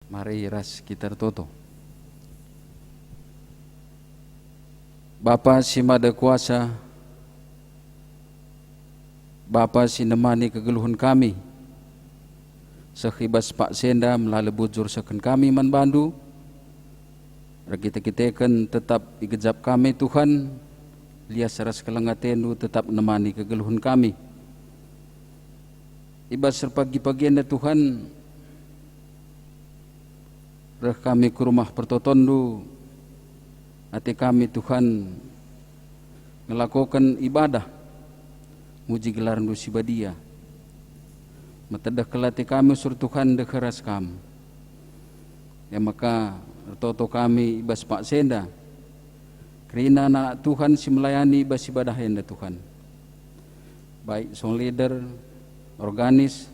Mari ras kita toto. Bapa si mada kuasa, Bapa si nemani kegeluhan kami, sekhibas Pak Senda melalui bujur seken kami man bandu, kita kan tetap igejap kami Tuhan, lias ras kelengatendu tetap nemani kegeluhan kami. Ibas serpagi-pagi anda Tuhan, reh kami ke rumah pertotondu, hati kami Tuhan melakukan ibadah, muji gelar nu sibadia. Matadah kelati kami sur Tuhan dekeras kami. Ya maka toto kami ibas Pak Senda, kerina anak Tuhan si melayani ibas ibadah enda Tuhan. Baik song leader, organis,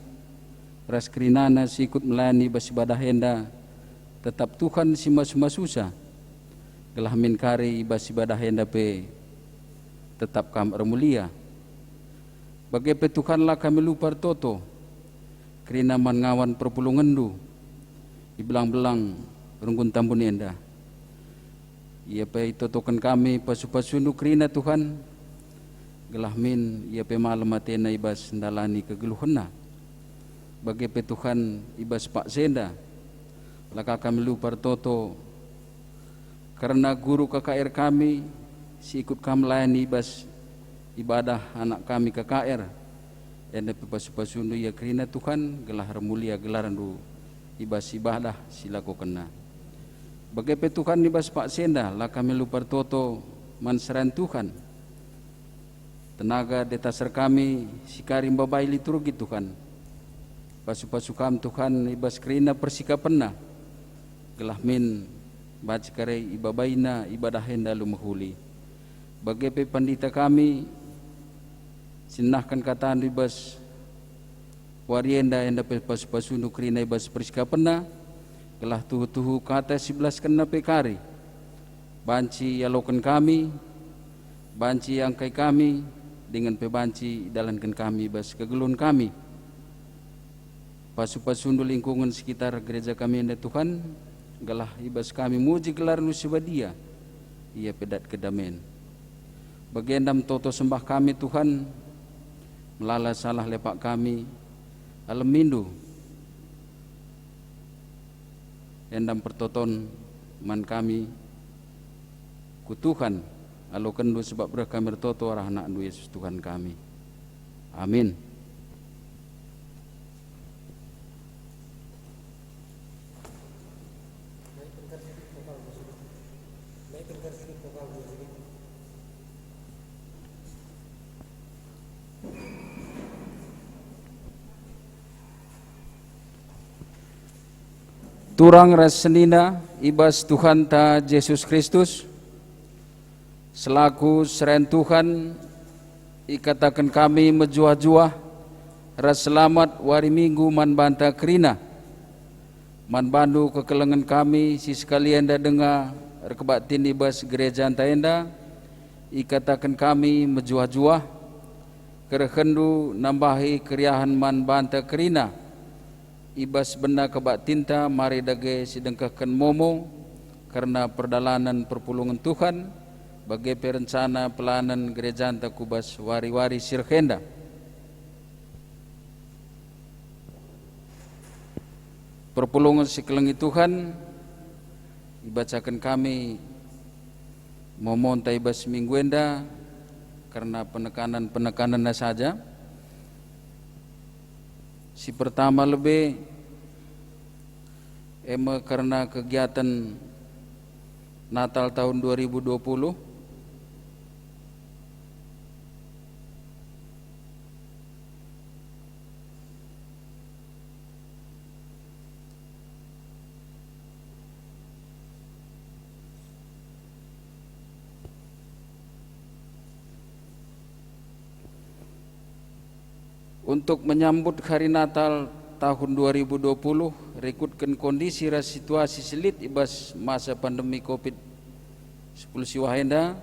ras kerinana si ikut melayani ibas ibadah enda, tetap Tuhan si mas-masusa gelah min kari ibas ibadah enda pe tetap kam mulia. Bagai pe Tuhan lah kami lupar toto kerina man ngawan perpulungan du ibelang-belang rungkun tambun enda. Ia pe totokan kami pasu-pasundu kerina Tuhan gelah min ia pe malam atena ibas ndalani kegeluhena. Bagai pe Tuhan ibas Pak Senda laka kami lupar toto karena guru KKR kami si ikut kami layani ibas ibadah anak kami KKR enda pasu-pasundu ya kerina Tuhan gelah mulia gelaran du ibas ibadah silaku kena. Bagai pe Tuhan ibas Pak Senda lah kami lupar toto manseran Tuhan tenaga detasar kami si karim babai liturgi Tuhan pasu-pasu kami Tuhan ibas kerina persikapenna gelah min baca kare ibabaina ibadah henda lumahuli. Bagai pe pandita kami sinahkan kataan ibas warienda enda pe pasu-pasundu kerina ibas persikapenna gelah tuhu-tuhu kata 11 kena pe kari banci yalokan kami, banci angkai kami dengan pe banci dalankan kami ibas kegelun kami pasu-pasundu lingkungan sekitar gereja kami enda Tuhan galah ibas kami muji gelar nu sibadia ia pedat kedamen. Bagendam toto sembah kami Tuhan melala salah lepak kami alamindu endam pertoton man kami ku Tuhan alo kendu sebab berah kami toto arah anak nu Yesus Tuhan kami. Amin. Turang rasenina ibas Tuhan ta Yesus Kristus selaku seren Tuhan ikatakan kami menjuah-juah ras selamat wari minggu man banta kerina man bandu kekelengan kami si sekalian da dengar rekebatin ibas gereja anta enda ikatakan kami menjuah-juah kerehendu nambahi keriahan man banta kerina ibas benda kebak tinta mari dage sidengkahkan momo karena perdalanan perpulungan Tuhan bagai perencana pelayanan gereja anta kubas wari-wari sirkenda. Perpulungan sikelengi Tuhan ibacakan kami momon ta ibas minggu enda karena penekanan saja. Si pertama lebih karena kegiatan Natal tahun 2020 untuk menyambut hari Natal tahun 2020 rekutkan kondisi ras situasi selit ibas masa pandemi Covid-19 siwahenda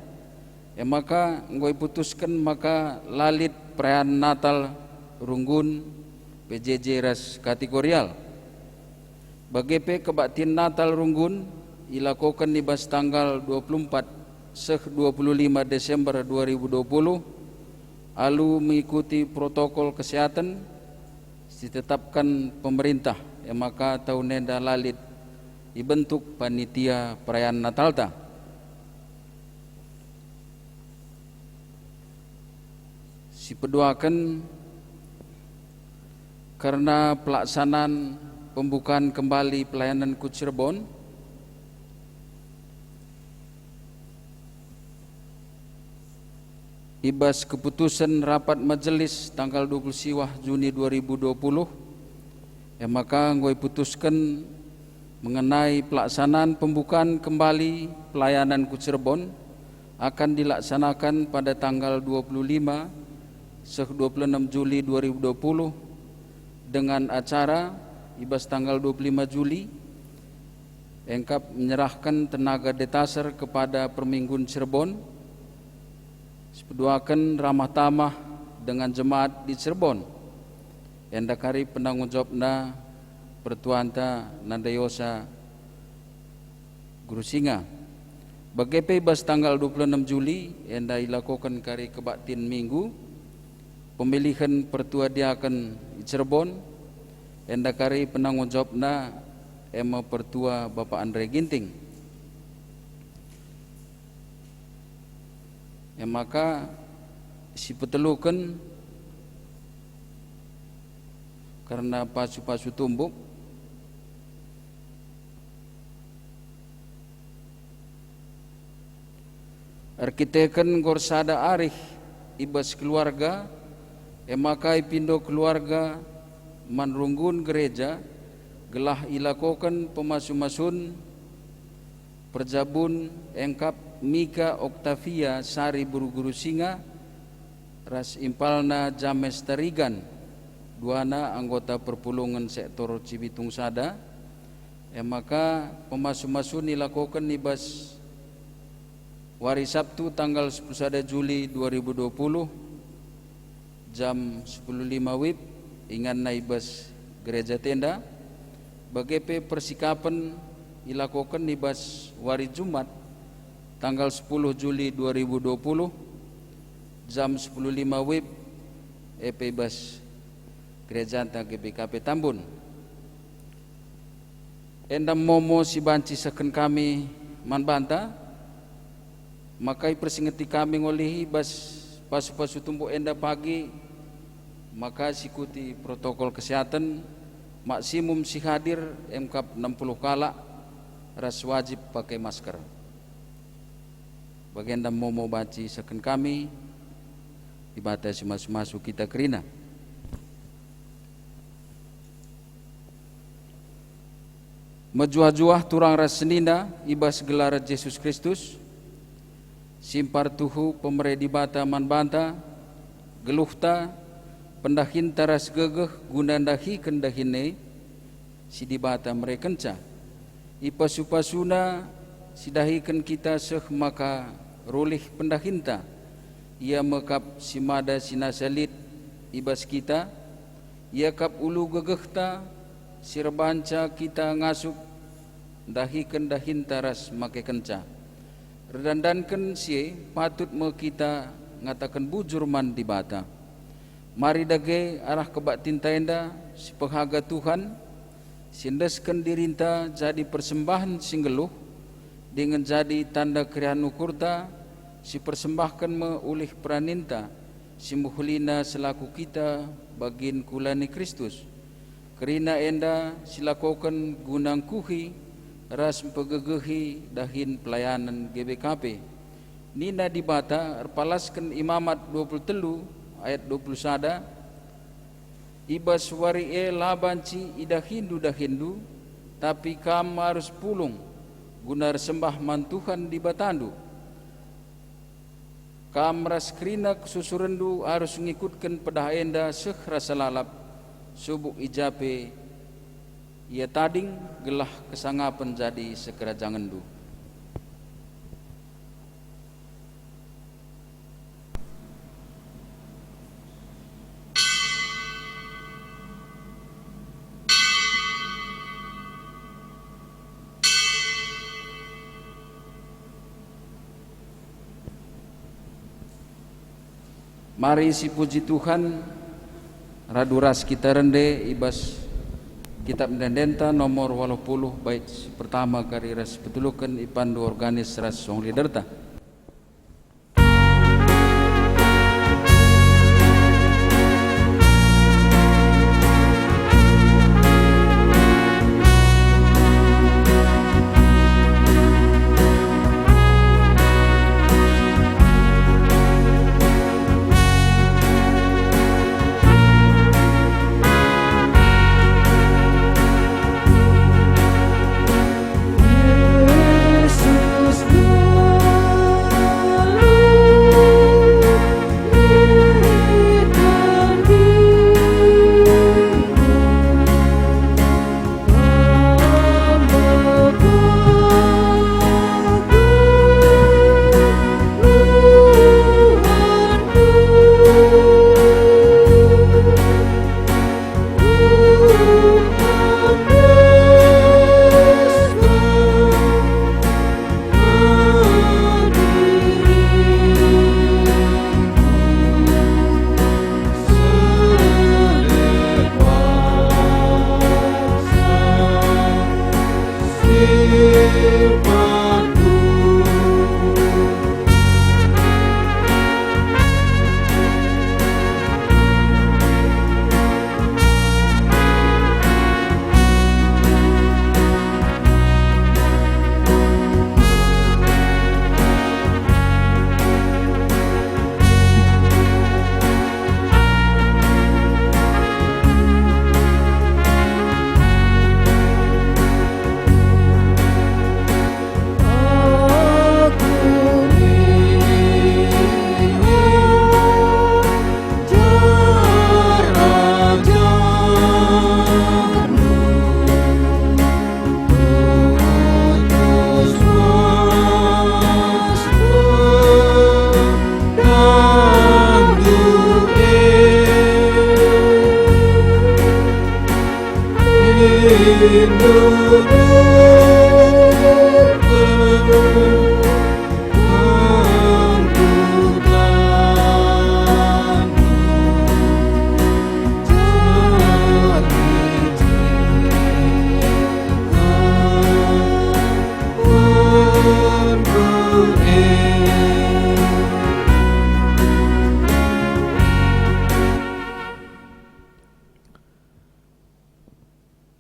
maka ngoi putuskan maka lalit perayaan Natal runggun PJJ ras kategorial Bagepe kebaktian Natal Runggun ilakukan di bas tanggal 24 25 Desember 2020 alu mengikuti protokol kesehatan ditetapkan pemerintah yang maka tahun nenda lalit dibentuk panitia perayaan Natal ta. Si peduakan karena pelaksanaan pembukaan kembali pelayanan ku Cirebon ibas keputusan rapat majelis tanggal 20 siwah Juni 2020 yang maka gue putuskan mengenai pelaksanaan pembukaan kembali pelayanan ku Cirebon akan dilaksanakan pada tanggal 25 26 Juli 2020 dengan acara ibas tanggal 25 Juli engkap menyerahkan tenaga detaser kepada Perminggun Cirebon sepeduakan ramah tamah dengan jemaat di Cirebon yang dakari penanggung jawabna pertuanta Nandayosa Guru Singa bagepe ibas tanggal 26 Juli yang dilakukan kari kebaktian minggu pemilihan pertua diaken di Cirebon yang dakari penanggung jawabna ema pertua Bapak Andre Ginting yang maka si petelukan karena pasu-pasu tumbuk arkiteken gorsada arih ibas keluarga emakai pindo keluarga manrunggun gereja gelah ilakokan pemasu-masun perjabun engkap Mika Oktavia Sari Buru-Guru Singa ras impalna James Tarigan duana anggota perpulungan sektor Cibitung Sada maka pemasu-masun ilakokan ibas wari Sabtu tanggal 10 Juli 2020 jam 10.05 WIB ingan naibas gereja tenda bagepe persikapan ilakokan nibas wari Jumat tanggal 10 Juli 2020 jam 10.05 WIB bas gereja anta GBKP Tambun endam momo si banci seken kami manbanta makai persingeti kami ngolihi bas pasu-pasu tumbuh enda pagi maka sikuti protokol kesehatan maksimum si hadir MK 60 kala ras wajib pakai masker bagian momo baci seken kami dibatasi masuk kita kerina mejuah-juah turang ras senina ibas gelar Yesus Kristus simpar tuhu pemeredi bata manbanta geluhta pendahin taras gegeh gunandahi kendahine si dibata merekenca ipasupasuna sidahikan kita seh maka rolih pendahinta ia mekap simada sinasalit ibas kita ia kap ulu gegehta sirbanca kita ngasuk dahikan dahin taras make kenca redandankan si patut me kita ngatakan bujur man di bata mari dage arah kebaktin tenda si penghaga Tuhan sindeskan dirinta jadi persembahan singgeluh dengan jadi tanda krian ukurta si persembahkan me ulih praninta si muhlina selaku kita bagin kulani Kristus kerina enda silakokan gunang kuhi ras pegegehi dahin pelayanan GBKP nina dibata erpalaskan imamat 23 ayat 20 sada ibas wari labanci idahindu dahindu tapi kam harus pulung guna sembah mantuhan di batandu kam ras krina susurendu harus ngikutkan pedah enda seh rasa lalap subuk ijape ia tading gelah kesangapan jadi segera jangan du Mari isi puji Tuhan, raduras kita rende ibas kitab dendenta nomor 80 bait pertama kari ras petulukan ipandu organis ras song liderta.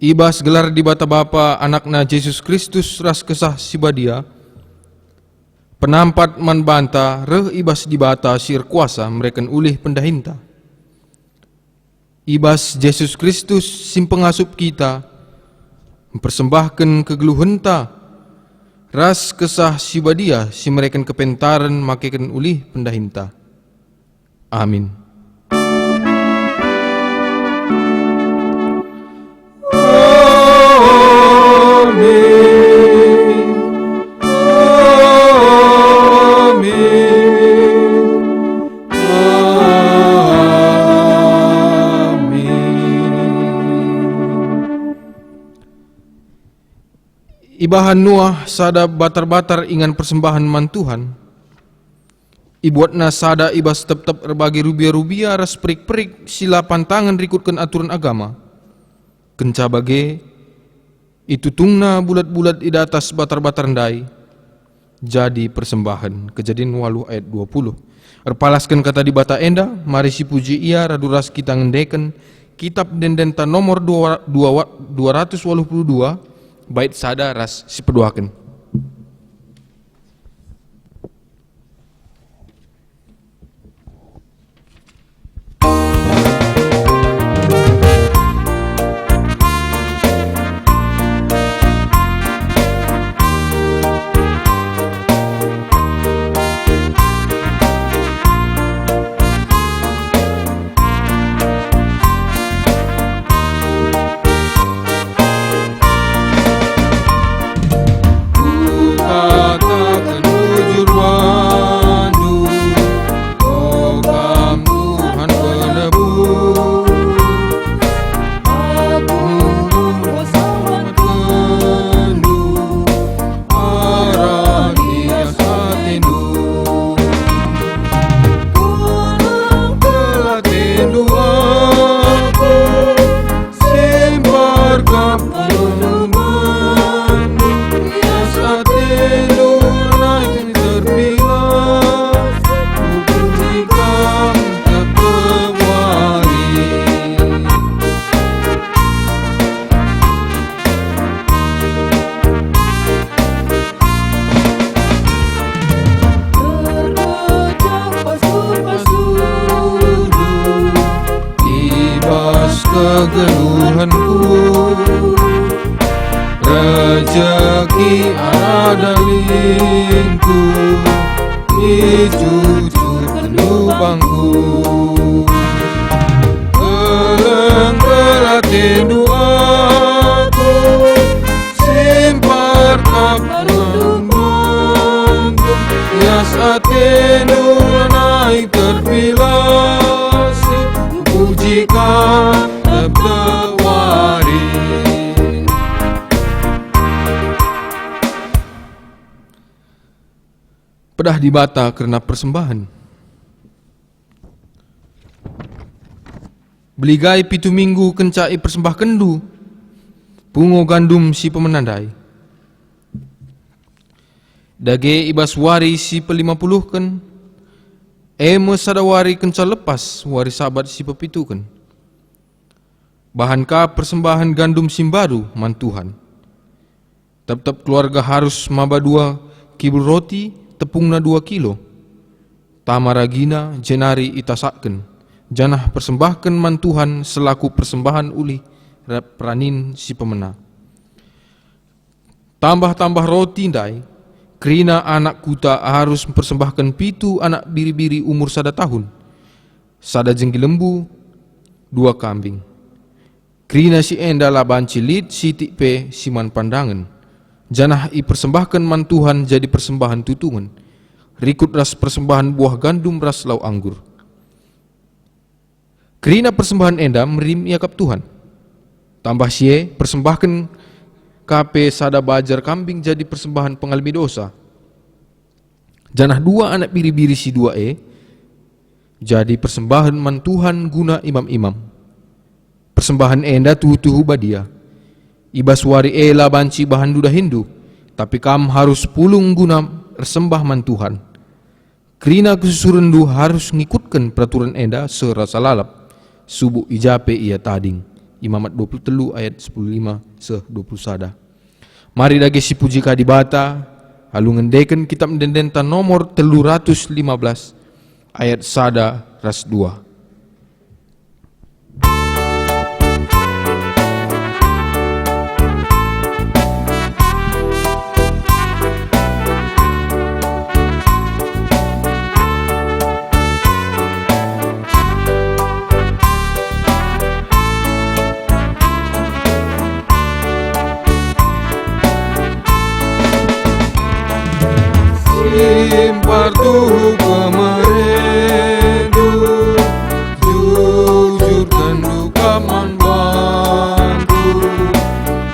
Ibas gelar di bata Bapa anakna Yesus Kristus ras kesah sibadia, penampat man banta reh ibas di bata sir kuasa mereken ulih pendahinta. Ibas Yesus Kristus sim pengasup kita, mempersembahkan kegeluhenta, ras kesah sibadia si mereken kepentaran makeken ulih pendahinta. Amin. Ibahan Nuah sada batar-batar ingan persembahan man Tuhan. Ibuatna sada ibas tetap erbagi rubia-rubia ras perik-perik sila pantangan rikutkan aturan agama. Kenca bage itu tungna bulat-bulat di atas batar-batar ndai. Jadi persembahan. Kejadian 8 ayat 20. Erpalaskan kata di bata enda, mari si puji ia raduras kita ngendeken kitab dendenta nomor 282 bait sada ras sipeduaken. keluhanku, rezeki ada lingku, dicucurkan lubangku. Keleng-kelate doaku, simpar kapanggung, hias atenu naik terpilasi, pujikan tebewari. Pedah dibata karena persembahan. Beligai pitu minggu kencai persembah kendu, pungo gandum si pemenandai. Dage ibas wari si pe-50 eme sadawari kenca lepas wari sabat si pe-7. Bahankah persembahan gandum simbadu mantuhan. Tetap keluarga harus maba 2 kibul roti, tepungna 2 kilo. Tamaragina jenari itasaken. Janah persembahkan mantuhan selaku persembahan uli pranin si pemena. Tambah-tambah roti ndai, kerina anak kuta harus mempersembahkan 7 anak biri-biri umur 1 tahun, 1 jengki lembu, 2 kambing. Kerina si enda laban cilit si tikpe siman pandangan. Janah i persembahkan mantuhan jadi persembahan tutungan. Rikut ras persembahan buah gandum ras lau anggur. Kerina persembahan enda merim yakap Tuhan. Tambah sie persembahkan kape sada bajar kambing jadi persembahan pengalami dosa. Janah 2 anak biri-biri si 2 jadi persembahan mantuhan guna imam-imam. Persembahan enda tuhu-tuhu badia. Ibas wari ela banci bahan duda Hindu, tapi kam harus pulung guna persembah mantuhan. Kerina kesusurendu harus ngikutkan peraturan enda serasa lalap. Subuh ijape ia tading. Imamat 23 ayat 15 se-20 sada. Mari dage si puji kadibata, halu ngendeken kitab mendendenta nomor 315 ayat sada ras 2. Simpar tuhu kemerendu, jujurkan duka manbantu,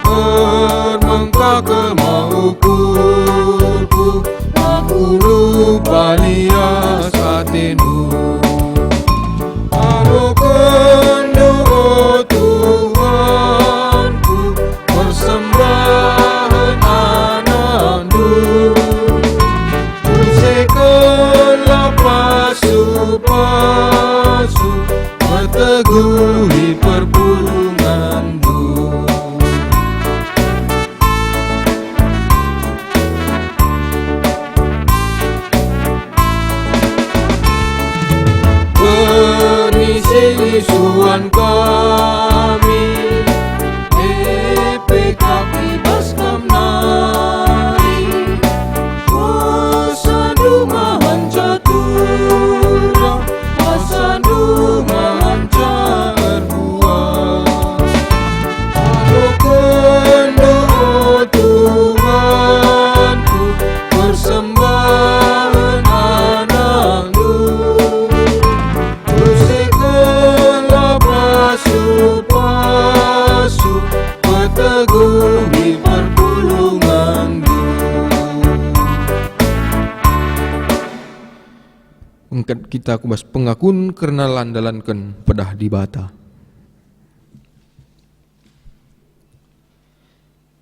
permengkak kemaukurku, aku lupa lias atenu. Arokan doa Tuhanku, persembahan anandu. Pasu meteguhi perpulunganmu. Permisi suan kami, EPKP Baskam nari, Wasandu mahan catura, Wasandu mahan carbuah. Arokan doa Tuhanku, persembahan anakmu. Bersihkanlah pasu-pasu, meteguhi perpulunganmu. Engkat kita kubas pengakun karena landalankan pedah dibata.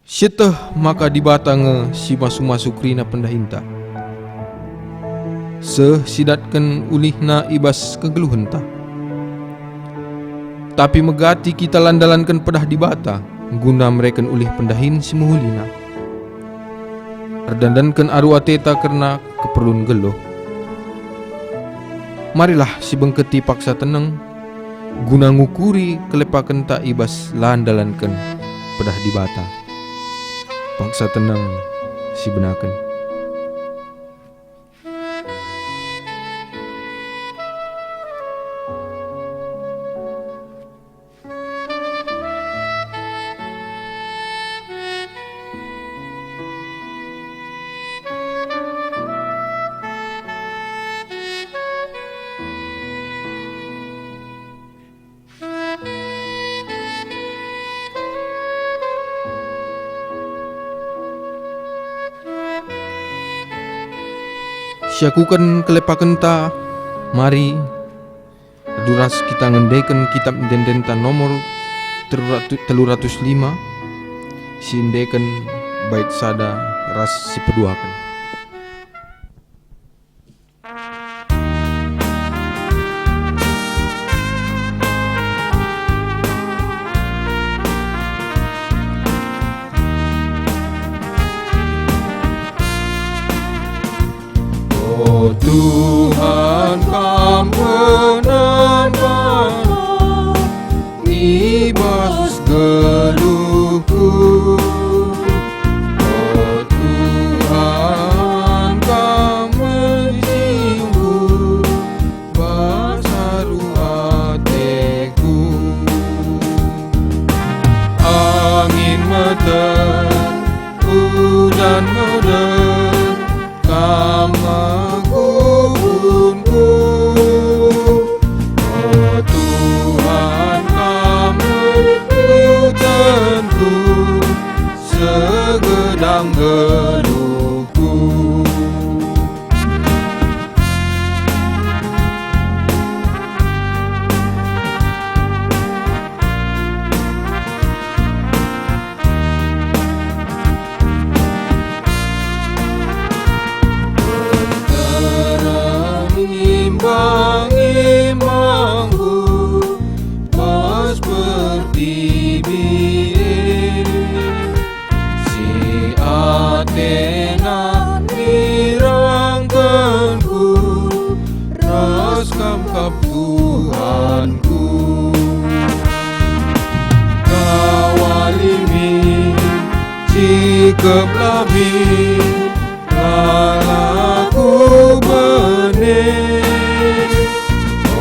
Syeteh maka dibata nge si masu-masu krina pendahinta. Sidatkan ulihna ibas kegeluhenta. Tapi megati kita landalankan pedah dibata, guna mereken ulih pendahin si muhulina. Erdandankan aru ateta karena keperluan geluh. Marilah si bengketi paksa tenang, guna ngukuri kelepaken ta ibas landalanken pedah di bata. Paksa tenang si benaken. Syakukan kelepaken ta, mari duras kita ngendeken kitab dendenta nomor 305 sindeken bait sada ras si peduaken. Oh Tuhan, Kam menambah ibas geluhku. Oh Tuhan, Kam menyinggung basaru hatiku. Angin meter, hujan meder, Kam menghubungku. Oh Tuhan, Kam mengutanku segedang geluhku. Imbang-imbangku pas pertibi si Athena nirangkanku ras kamkap Tuhanku. Kawalimi cikep lami lalaku benih.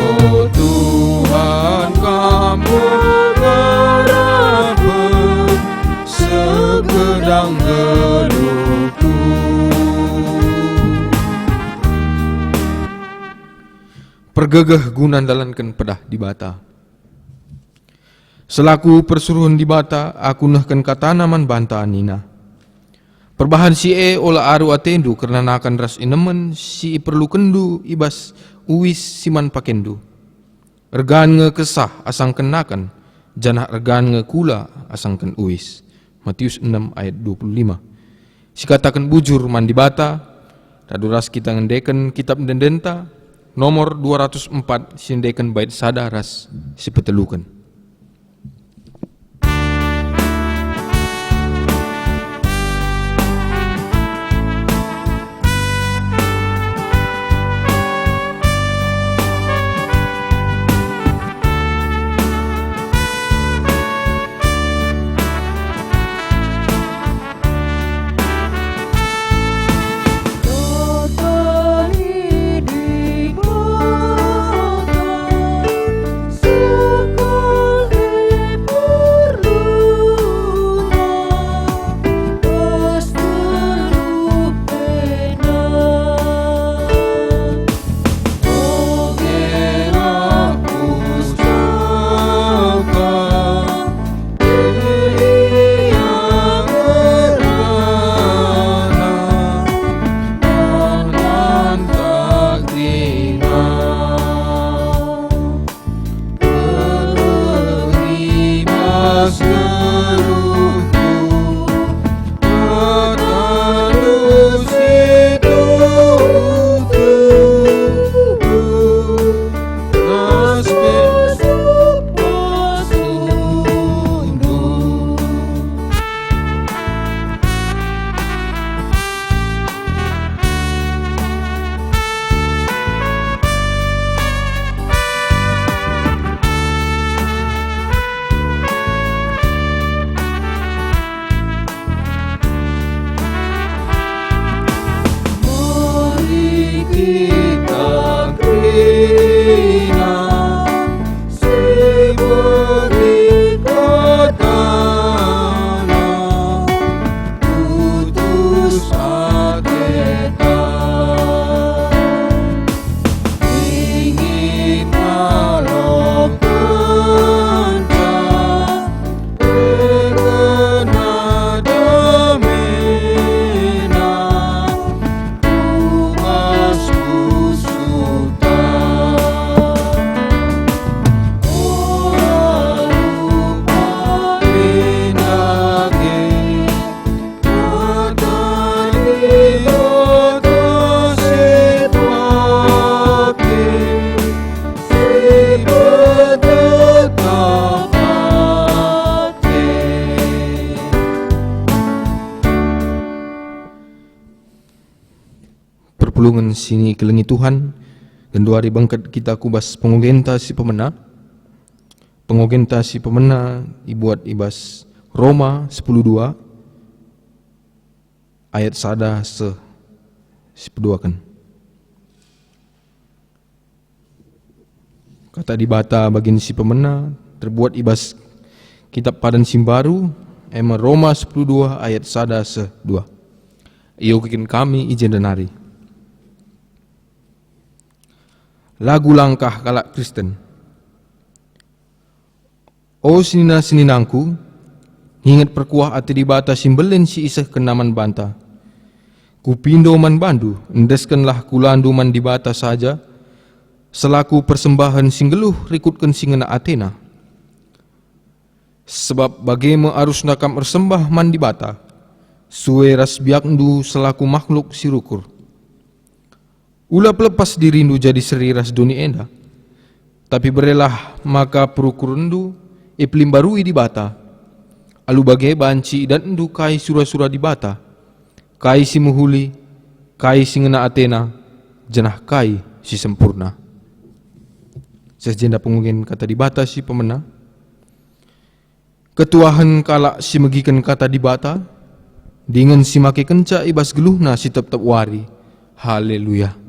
Oh Tuhan, Kamu ngarapen segedang geluhku. Pergegeh gunandalanken pedah di bata. Selaku persuruhan di bata, aku nahken katanaman banta nina. Perbahan si ola aru atendu karena nakan ras inemen si perlu kendu ibas uwis siman pakendu. Ergan nge kesah asang kenakan, janah ergan nge kula asangken uwis. Matius 6 ayat 25. Si katakan bujur mandi bata, taduras kita ngendeken kitab dendenta, nomor 204 sindeken bait sadaras si petelukan. perpulungan sini kelengi Tuhan, genduari bangkat kita kubas pengogenta si pemena. Pengogenta si pemena ibuat ibas Roma 10:2 ayat sada sepeduakan. Kata dibata bagin si pemena terbuat ibas kitab padan simbaru ema Roma 10:2 ayat sada se-2. Iyo kikin kami ijen denari. Lagu langkah kalak Kristen. O sinina-sininangku, ingat perkuah ati dibata simbelen si isah kenaman banta. Kupindo man bandu, endeskanlah kulandu man dibata saja, selaku persembahan singgeluh rikutkan singena Athena. Sebab bagaimana arus nakam ersembah man dibata, suwe ras biakndu selaku makhluk sirukur. Ulap lepas dirindu jadi seri ras dunia enda, tapi berelah maka perukurendu iplim barui dibata, alu bagai banci dan endu kai sura-sura dibata, kai si muhuli, kai si ngena Athena, jenah kai si sempurna. Sejenda pengungin kata dibata si pemena, ketuahan kalak si megikan kata dibata, dengan si make kenca ibas geluhna si tep-tep wari. Haleluya.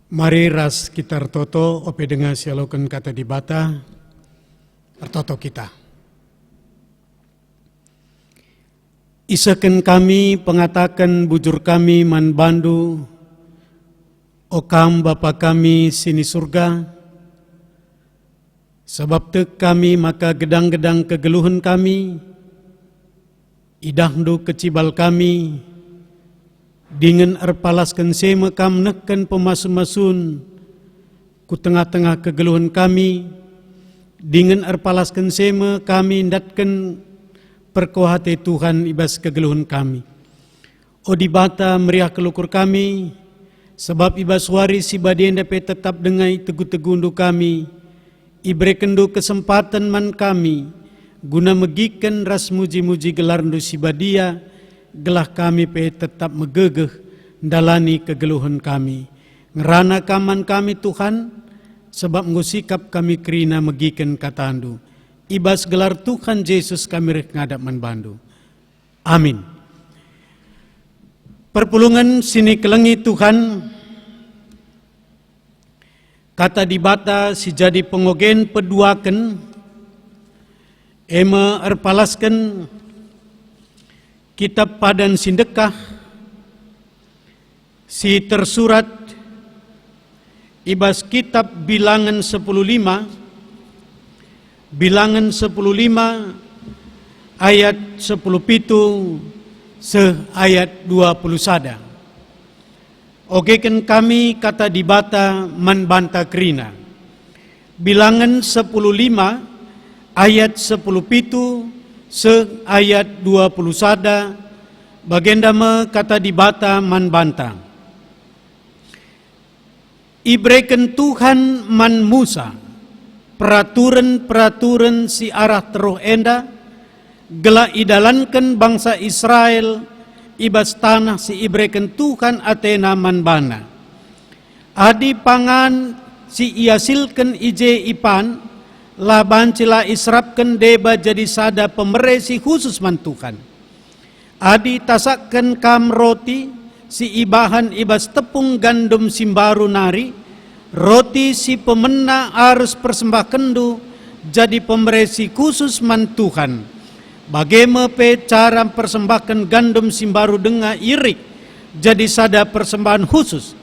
Mari ras kita toto ope dengan sialokan kata dibata pertoto kita. Isaken kami pengatakan bujur kami man bandu, okam Bapa kami sini surga, sebab tek kami maka gedang-gedang kegeluhan kami, idahdu kecibal kami, dengan erpalaskan sema kam neken pemasun-masun ku tengah-tengah kegeluhan kami, dengan erpalaskan sema kami ndatkan perkuhati Tuhan ibas kegeluhan kami. O dibata meriah kelukur kami, sebab ibas wari si badien dapat tetap dengai teguh-tegundu kami, ibrekendu kesempatan man kami, guna megiken ras muji-muji gelarndu si badia, gelah kami pe tetap megegeh dalani kegeluhan kami. Ngerana kaman kami Tuhan, sebab ngusikap kami kerina megiken katandu. Ibas gelar Tuhan Yesus kami rek ngadap manbandu. Amin. Perpulungan sini kelengi Tuhan, kata dibata si jadi pengogen peduaken, ema erpalasken kitab padan sindekah si tersurat ibas kitab bilangan 10:5, bilangan 10:5 ayat 10:7 se ayat 21. Ogeken kami kata dibata man banta kerina. Bilangan 10:5 ayat 10:7 se ayat 21 bagenda me kata dibata man banta. Ibreken Tuhan man Musa peraturan-peraturan si arah teruh enda gela idalankan bangsa Israel ibas tanah si ibreken Tuhan Athena man bana. Adi pangan si iasilkan ije ipan laban cila israpkan deba jadi sada pemeresi khusus man Tuhan. Adi tasakkan kam roti si ibahan ibas tepung gandum simbaru nari, roti si pemena harus persembah kendu jadi pemeresi khusus man Tuhan. Bagaimana pe cara persembahkan gandum simbaru denga irik jadi sada persembahan khusus.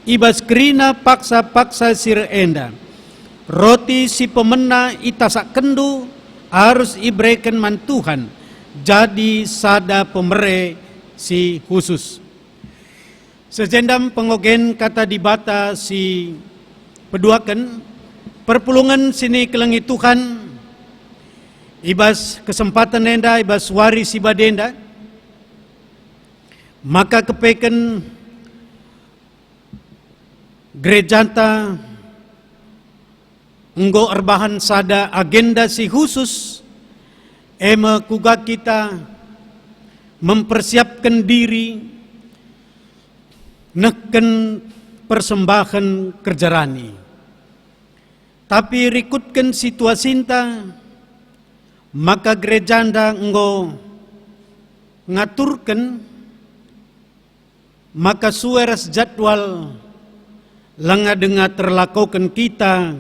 Ibas kerina paksa-paksa sir enda. Roti si pemena itasak kendu harus ibrekan man Tuhan jadi sada pemere si khusus. Sejendam pengogen kata dibata si peduakan perpulungan sini kelengi Tuhan ibas kesempatan enda ibas wari si badenda maka kepeken gerejanta enggo erbahan sada agenda si khusus ema kuga kita mempersiapkan diri neken persembahan kerjarani. Tapi rikutkan situasinta, maka gerejanda enggo ngaturkan, maka sueras jadwal langa dengar terlakukan kita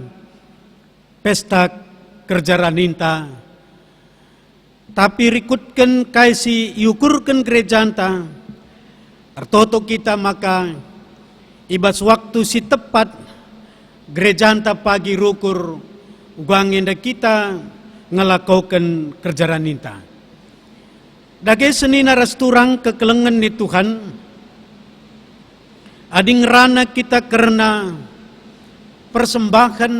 pesta kerjaraninta. Tapi rikutkan kaisi yukurkan gerejanta, artoto kita maka ibas waktu si tepat gerejanta pagi rukur ugangin kita ngelakukan kerjaraninta. Dage senina rasturang kekelengan ni Tuhan ading rana kita karena persembahan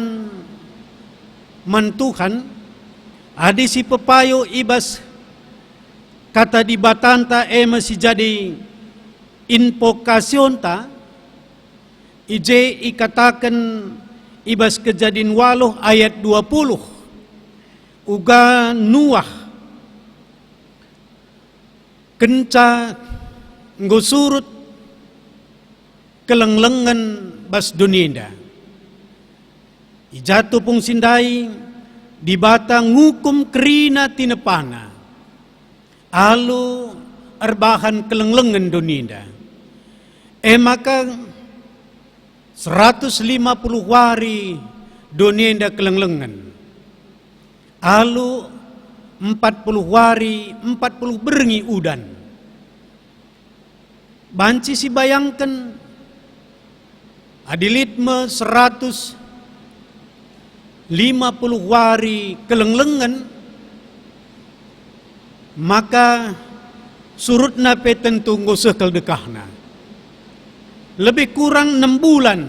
mantuhan adi si pepayo ibas kata di batanta masih jadi invokasyon ta ije ikatakan ibas kejadian 8 ayat 20 uga Nuah kenca ngusurut kelenglengan bas dunia ijatu pung sindai dibata ngukum kerina tinepana alu erbahan kelenglengan dunia maka 150 wari dunia indah kelenglengan. Alu 40 wari, 40 berengi udan. Banci si bayangkan adilitme 150 wari kelenglengan, maka surutna pe tentu ngosekel dekahna. Lebih kurang 6 bulan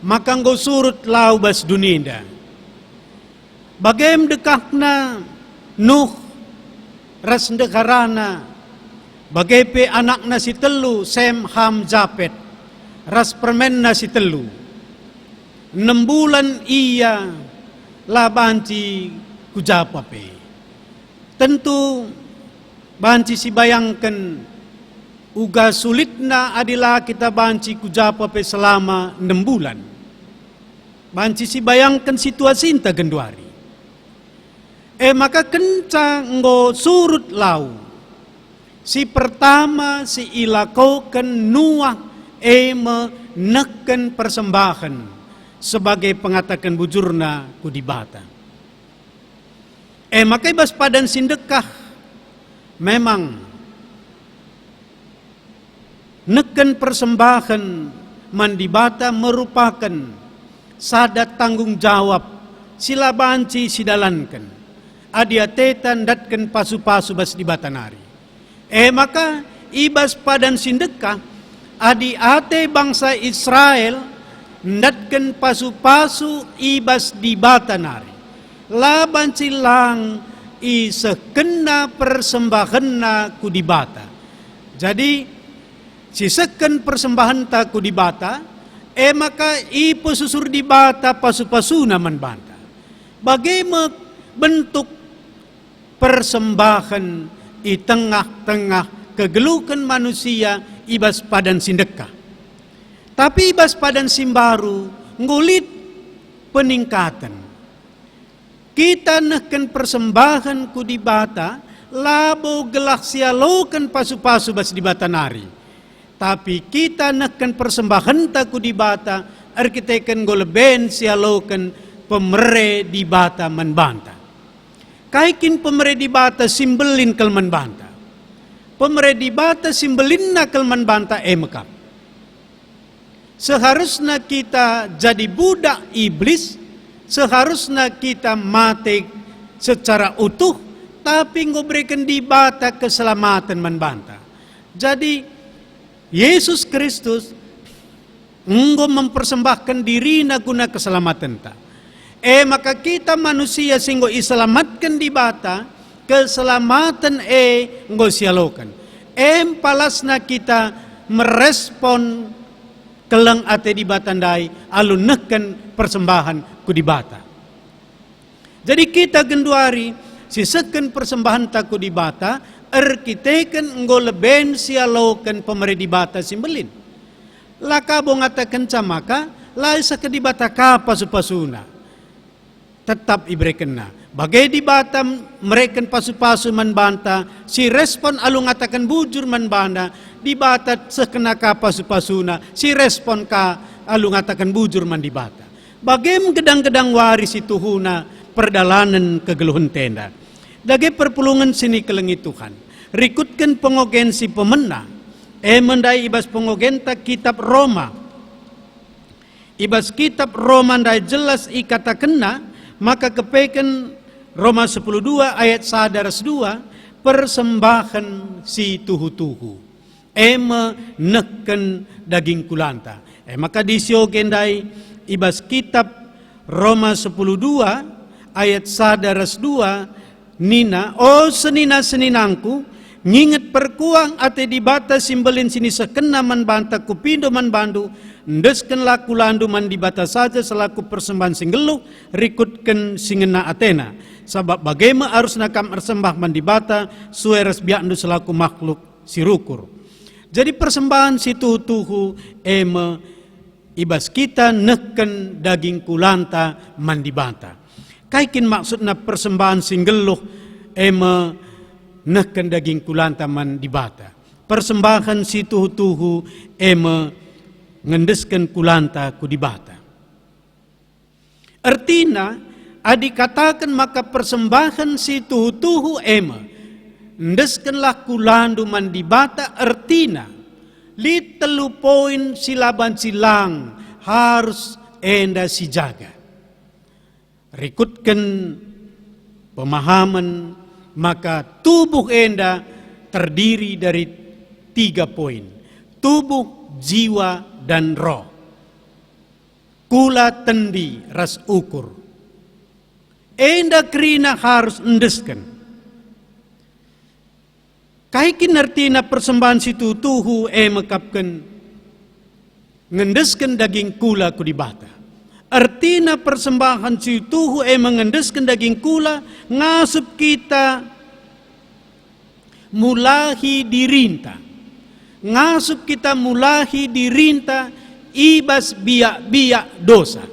maka engkau surut lau bas dunia. Bagaim dekakna Nuh ras dekarana bagai pe anakna si telu Sem Ham Japet ras permenna si telu 6 bulan iya labanci kujapa pe. Tentu banci si bayangkan uga sulitna adalah kita banci kujapa pe selama 6 bulan. Banci si bayangkan situasi inta genduari. Maka kencang ngo surut lau. Si pertama si ilakokan Nuah meneken persembahan sebagai pengatakan bujurna kudibata. Maka ibas padan sindekah memang neken persembahan mandibata merupakan sadat tanggung jawab sila banci sidalankan adiatetan datken pasu-pasu bas di batanari. Maka ibas padan sindekah adi ate bangsa Israel datken pasu-pasu ibas di batanari. La banci lang isekena persembahanna kudibata. Jadi sisekan persembahan taku dibata, maka ipo susur dibata pasu-pasuna manbanta. Bagaimana bentuk persembahan di tengah-tengah kegelukan manusia ibas padan sindekah. Tapi ibas padan simbaru ngulit peningkatan. Kita neken persembahan kudibata labo gelak sialokan pasu-pasu bas dibata nari. Tapi kita neken persembahan taku dibata arkiteken goleben sialokan pemere dibata manbanta. Kaikin pemere dibata simbelin kal manbanta. Pemere dibata simbelin nakal manbanta mekap. Seharusnya kita jadi budak iblis, seharusnya kita mati secara utuh, tapi ngobrekan dibata keselamatan manbanta. Jadi Yesus Kristus enggo mempersembahkan dirina guna keselamatan ta. Maka kita manusia singgo iselamatkan di bata, keselamatan enggo sialokan. Palasna kita merespon keleng ate di batandai alun neken persembahan ku di bata. Jadi kita genduari siseken persembahan taku di bata, erkiteken enggo leben sialokan pemeri di bata simbelin. Laka bo ngatakan camaka, laisa ke di bata kapa supasuna. Tetap ibrekena. Bagai di bata mereka pasu-pasu man banta, si respon alu ngatakan bujur man banda, di bata sekena kapa supasuna, si respon ka alu ngatakan bujur man di bata. Bagai gedang-gedang waris itu huna perdalanan kegeluhan tenda. Dage perpulungan sini kelengi Tuhan. Rikutkan pengogen si pemenang. Mendai ibas pengogen ta kitab Roma. Ibas kitab Roma ndai jelas ikata kena, maka kepeken Roma 10:2 ayat 1-2 persembahan si tuhu-tuhu. Neken daging kulanta. Maka disiogendai ibas kitab Roma 10:2 ayat 1-2 nina, senina-seninangku, nginget perkuang ate di bata simbelin sini sekena man banta kupindo man bandu, ndesken laku landu man di bata saja selaku persembahan singgelu, rikutken singena Atena. Sabab bagaimana harus nakam persembah man di bata, sueres biaknu selaku makhluk sirukur. Jadi persembahan situ tuhu ibas kita neken daging kulanta man di bata. Kaikin maksudna persembahan singgeluh neken daging kulanta man di bata. Persembahan si tuhu ngendesken kulanta ku di bata. Artina adikatakan maka persembahan si tuhu ndeskenlah kulandu man di bata, artina li telu poin silaban silang harus enda si jaga. Rikutkan pemahaman, maka tubuh enda terdiri dari 3 poin. Tubuh, jiwa, dan roh. Kula tendi ras ukur. Enda krina harus endeskan. Kaikin artina persembahan situ tuhu mekapkan ngendeskan daging kula ku di bata. Artina persembahan situ tuhu mengendeskan daging kula ngasup kita mulahi dirinta. Ngasup kita mulahi dirinta ibas biak-biak dosa.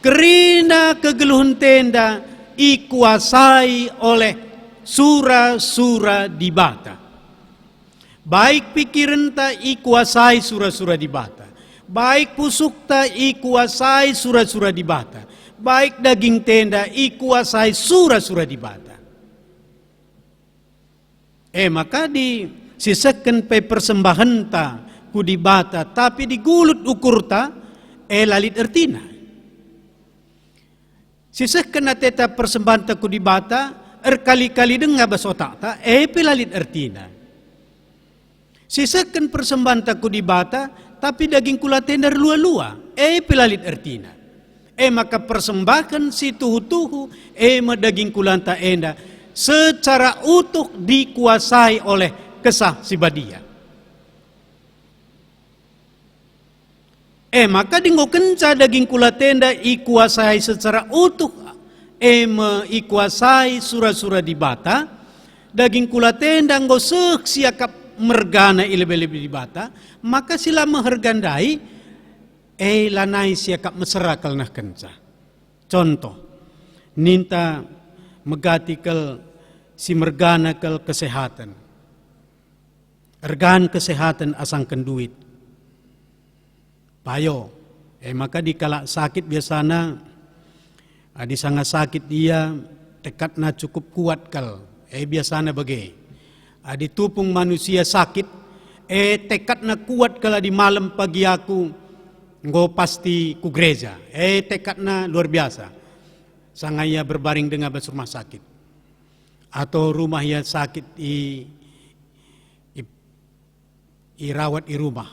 Kerina kegeluhan tenda ikuasai oleh sura-sura di bata. Baik pikiran ta ikuasai sura-sura di bata. Baik pusuk ta ikuasai sura-sura di bata. Baik daging tenda ikuasai sura-sura di bata. Maka disisakan pe persembahan ta ku di bata, tapi digulut ukur ta lalit ertina. Sisakan ateta persembahan ta ku di bata, erkali-kali dengar basotak ta, pelalit ertina. Sisakan persembahan taku di bata, tapi daging kula tender lua-lua, pelalit ertina. Maka persembahan si tuhu-tuhu, daging kulanta enda, secara utuh dikuasai oleh kesah si badia. Maka dinggo kenca daging kula tenda ikuasai secara utuh, ikuasai sura-sura di bata, daging kula tenda nggo sek siakap mergana ilebe-lebe di bata, maka sila mehergandai lanai siakap meserakal nah kenca. Contoh, ninta megatikal si mergana kel kesehatan. Ergan kesehatan asangkan duit. Payo, maka dikala sakit biasana di sangat sakit dia tekadna cukup kuat kal. Biasana bagai. Ditupung manusia sakit, tekadna kuat kala di malam pagi aku nggo pasti ku gereja. Tekadna luar biasa. Sangaya berbaring dengan bas rumah sakit. Atau rumah ya sakit irawat di rumah.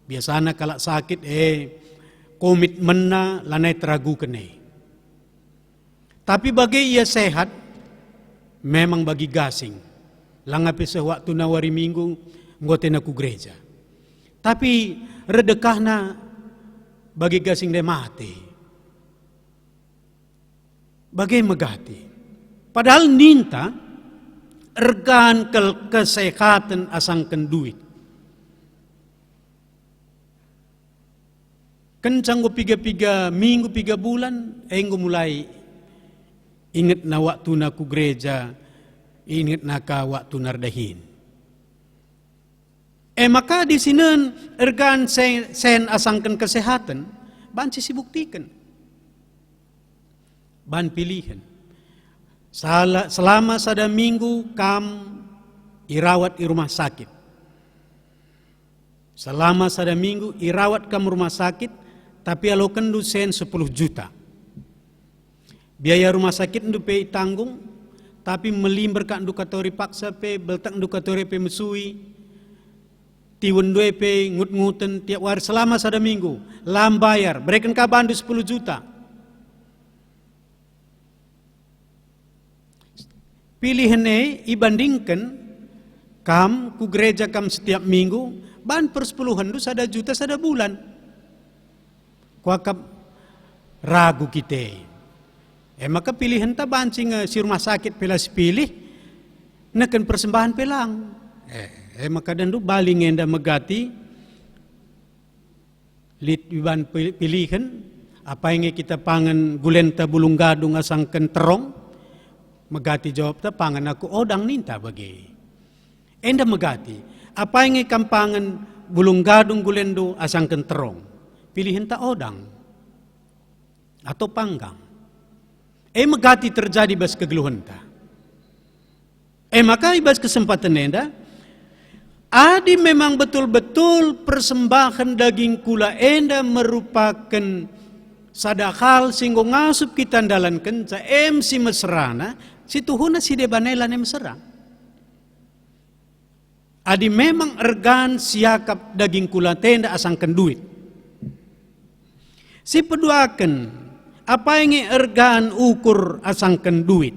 Biasanya kalau sakit komitmennya lanai teragu kene. Tapi bagi ia sehat, memang bagi gasing. Langapi sewaktu nawari minggu, ngoten aku gereja. Tapi redekahna bagi gasing dia mati. Bagai megati. Padahal ninta, ergan kesehatan asangkan duit. Kencang piga minggu 3 bulan, enggo mulai ingat na waktu na ku gereja, ingat na ka waktu nardahin. Maka di sini ergan sen asangkan kesehatan, ban sibuktikan. Ban pilihan. Selama sada minggu kam irawat di rumah sakit. Selama sada minggu irawat kam rumah sakit, tapi alo kendu sen 10 juta. Biaya rumah sakit ndu pe tanggung, tapi melimber ka ndu katori paksa pe, beltak ndu katori pe mesui, tiwon due pe ngut-nguten tiap hari selama sada minggu, lam bayar, berikan ka bandu 10 juta. Pilihannya ibandingkan kam ku gereja kam setiap minggu, ban persepuluhan du sada juta sada bulan. Kuakap ragu kita. Maka pilihan ta bancing si rumah sakit pelas pilih, nakan persembahan pelang. Maka dandu baling enda megati, lit iban pilihan, apa yang kita pangan gulenta bulung gadung asangken terong, megati jawab ta pangan aku odang ninta bagi. Enda megati, apa yang kampangan bulung gadung gulendo asangken terong, pilihan ta odang atau panggang. Megati terjadi bas kegeluhan ta. Maka ibas kesempatan enda, adi memang betul-betul persembahan daging kula enda merupakan sadakal singgo ngasup kita dalankan sa si mesrana, si tuhuna si debanelan mesra. Adi memang ergan siakap daging kula tenda asangkan duit. Si peduakan, apa yang ergan ukur asangkan duit.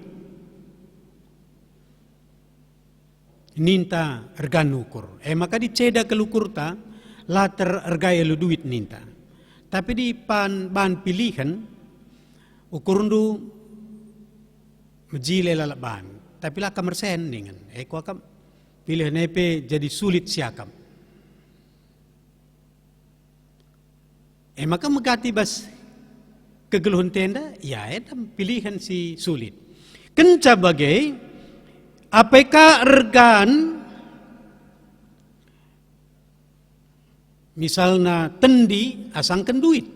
Ninta ergan ukur. Maka diceda kelukur ta, later ergaya lu duit ninta. Tapi di ban pilihan, ukur ndu mejile lalaban. Tapi lah kamersen dengan. Ku akam pilihan epe jadi sulit siakam. Maka megati bas kegeluhan tenda, ya pilihan si sulit. Kenca bagai, apakah ergan, misalnya tendi asangkan duit.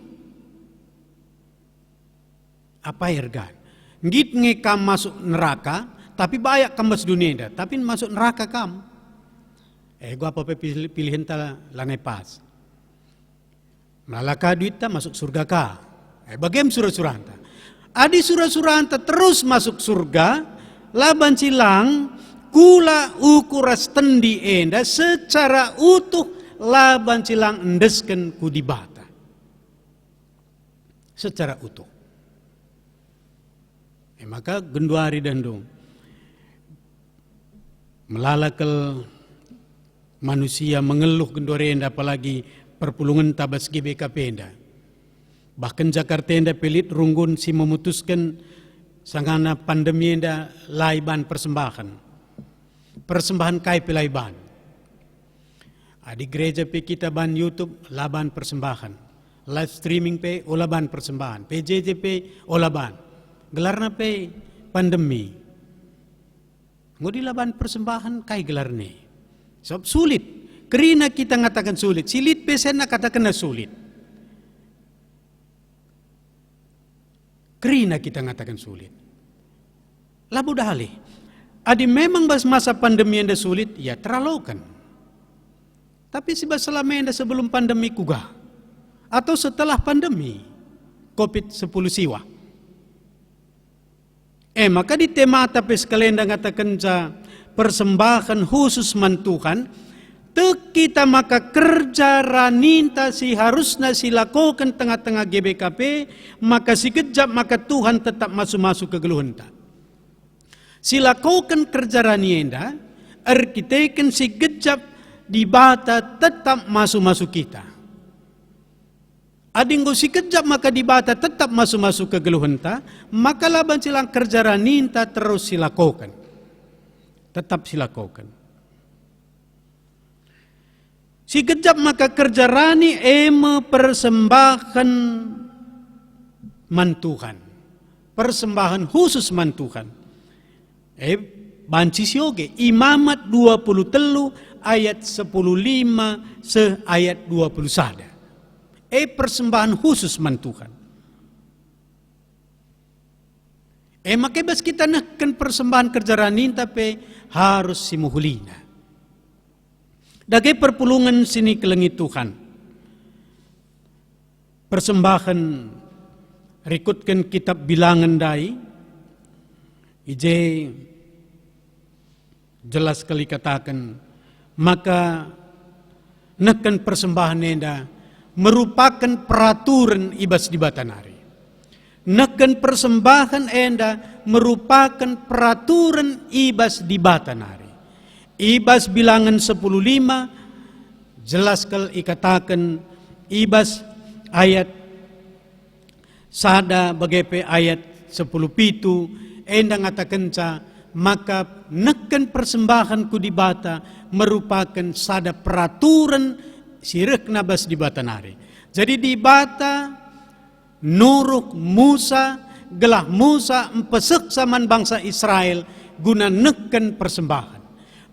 Apa ergan? Ngit ngekam masuk neraka, tapi banyak kam masuk dunia dah, tapi masuk neraka kam. Gua apa pilihan ta lanai pas. Malaka duit ta masuk surga ka. Bagaimana surah-suranta? Adi surah-suranta terus masuk surga, laban cilang, kula ukuras tendi enda secara utuh, laban cilang endesken kudibata. Secara utuh. Maka genduari dandung melalakal manusia mengeluh genduari enda, apalagi perpulungan tabas GBKP enda. Bahkan Jakarta enda pelit runggun si memutuskan sangana pandemi enda laiban persembahan. Persembahan kai pelaiban. Di gereja pe kita ban YouTube laban persembahan. Live streaming pe olaban persembahan. PJJ pe olaban. Gelarna pe pandemi. Ngodi laban persembahan kai gelarne. Sebab sulit. Kerina kita ngatakan sulit. Silit pe sena katakan sulit. Kerina kita ngatakan sulit. Labu dahali. Adi memang bas masa pandemi anda sulit, ya terlalukan. Tapi selama anda sebelum pandemi kuga. Atau setelah pandemi COVID-10 siwa. Maka di tema tapi sekalian ngatakan persembahan khusus mantukan, kita maka kerja raninta si harusnya silakokan tengah-tengah GBKP, maka si kejap maka Tuhan tetap masuk-masuk ke geluhenta. Silakokan kerja ranienda, arkiteken si kejap di bata tetap masuk-masuk kita. Adinggo si kejap maka di bata tetap masuk-masuk ke geluhenta, maka laban silang kerja raninta terus silakokan. Tetap silakokan. Si kejap maka kerja rani persembahan mantuhan. Persembahan khusus mantuhan. Banci sioge Imamat 23 ayat 15 se ayat 21. Persembahan khusus mantuhan. Makebas kita nakkan persembahan kerja rani tapi harus simuhulina. Dagai perpulungan sini kelengi Tuhan. Persembahan rikutkan kitab bilangan dai. Ije jelas kali katakan, maka nekan persembahan enda merupakan peraturan ibas di Batanari. Nekan persembahan enda merupakan peraturan ibas di Batanari. Ibas bilangan 10:5 jelas kal ikatakan ibas ayat sada bagepe ayat 10:7 endang ngatakan ca maka nekan persembahan ku di bata merupakan sada peraturan sirek nabas di Batanari. Jadi di bata nuruk Musa gelah Musa empesek saman bangsa Israel guna nekan persembahan.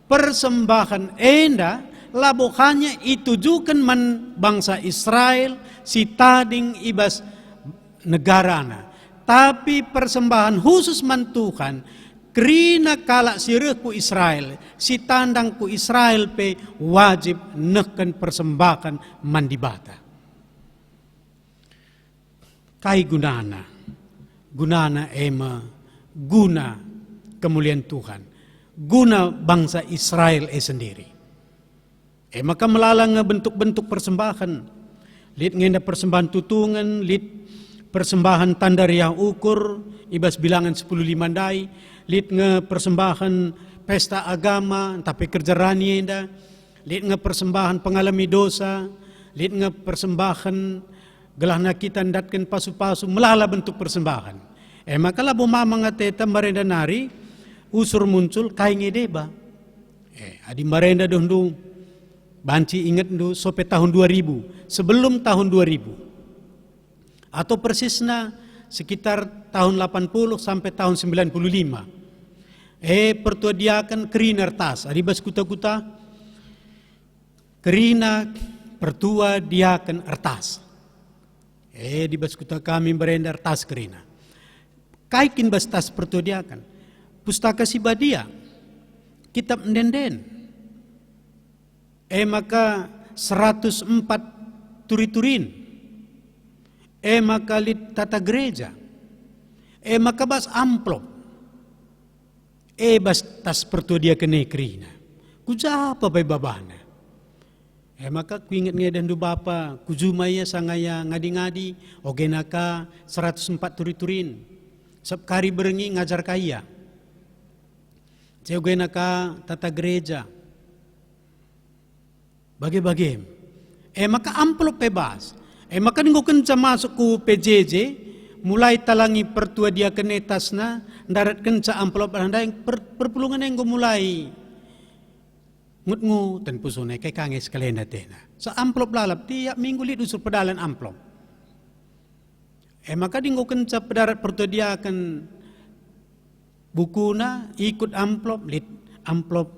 Persembahan enda labokannya itujukan man bangsa Israel si tading ibas negarana. Tapi persembahan khusus man Tuhan kerina kalak sirehku Israel si tandangku Israel pe wajib nekan persembahan man di bata. Kai gunana ema guna kemuliaan Tuhan. Guna bangsa Israel sendiri. Maka melalang bentuk-bentuk persembahan. Lid ngenda persembahan tutungan, lid persembahan tanda riah ukur, ibas bilangan 10:5 dai, lid nge persembahan pesta agama, tapi kerja rani enda, lid nge persembahan pengalami dosa, lid nge persembahan gelahna kita ndatkan pasu-pasu, melala bentuk persembahan. Maka labo mamang ateta marenda nari, usur muncul kai ngedeba. Adi marenda dohnu banci ingat do sope tahun 2000, sebelum tahun 2000. Atau persisna sekitar tahun 80 sampai tahun 95. Pertuadiakan kerina tas, adi bas kuta-kuta kerina pertua diakan ertas. Di bas kuta kami berenda ertas kerina. Kaikin bas tas pertuadiakan. Pustaka Sibadia, kitab Ndenden. Maka 104 turi-turin. Maka lit tata gereja. Maka bas amplop. Bas tas pertua dia kene kerina. Kuja apa bay babana. Maka kuingat ngadan du bapa, kujumaya sangaya ngadi-ngadi, ogenaka 104 turi-turin. Sepkari berengi ngajar kaya. Cewek naka tata gereja. Bagi-bagi. Maka amplop bebas. Maka ninggo kenca masuk ku PJJ, mulai talangi pertua dia kenetas na, darat kenca amplop anda yang perpulungan yang mulai ngut-ngut dan pusune kay kanges kalenda tena. Sa amplop lalap tiap minggu lit usur pedalan amplop. Maka ninggo kenca pedarat pertua dia akan bukuna ikut amplop, lit amplop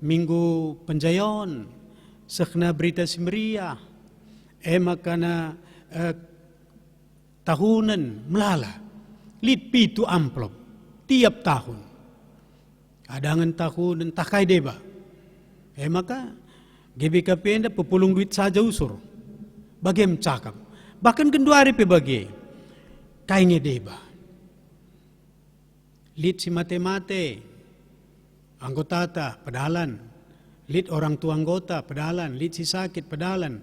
minggu penjayon, sekna berita simeriah, makana tahunan melala, lit pitu amplop tiap tahun. Adangan tahun takai deba. Maka GBKP enda pepulung duit saja usur. Bagem cakap. Bahkan kenduari pe bagi. Kainge deba. Lit si mate-mate, anggotata, pedalan, Lit orang tua anggota, pedalan. Lit si sakit, pedalan.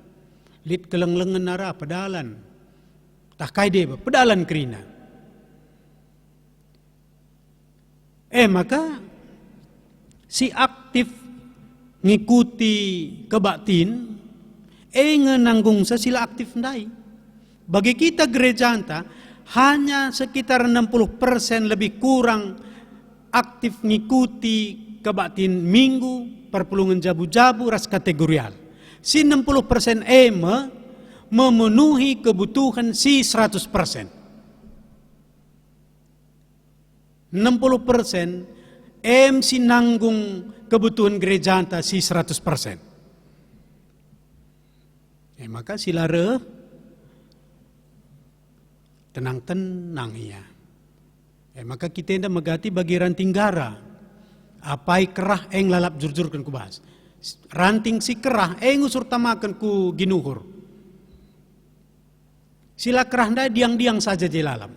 Lit keleng-lengan nara, pedalan. Tak kaide, pedalan kerina. Maka si aktif ngikuti kebaktin, ngenanggung sila aktif ndai. Bagi kita gereja anta, hanya sekitar 60% lebih kurang aktif ngikuti kebaktin minggu, perpulungan jabu-jabu, ras kategorial. Si 60% memenuhi kebutuhan si 100%. 60% si nanggung kebutuhan gereja anta si 100%. Maka sila tenang-tenang ya. Maka kita tidak megati bagi ranting gara. Apai kerah lalap jurjurkan ku bahas. Ranting si kerah ngusur tamakan ku ginuhur. Sila kerah nda diang-diang saja jelalap.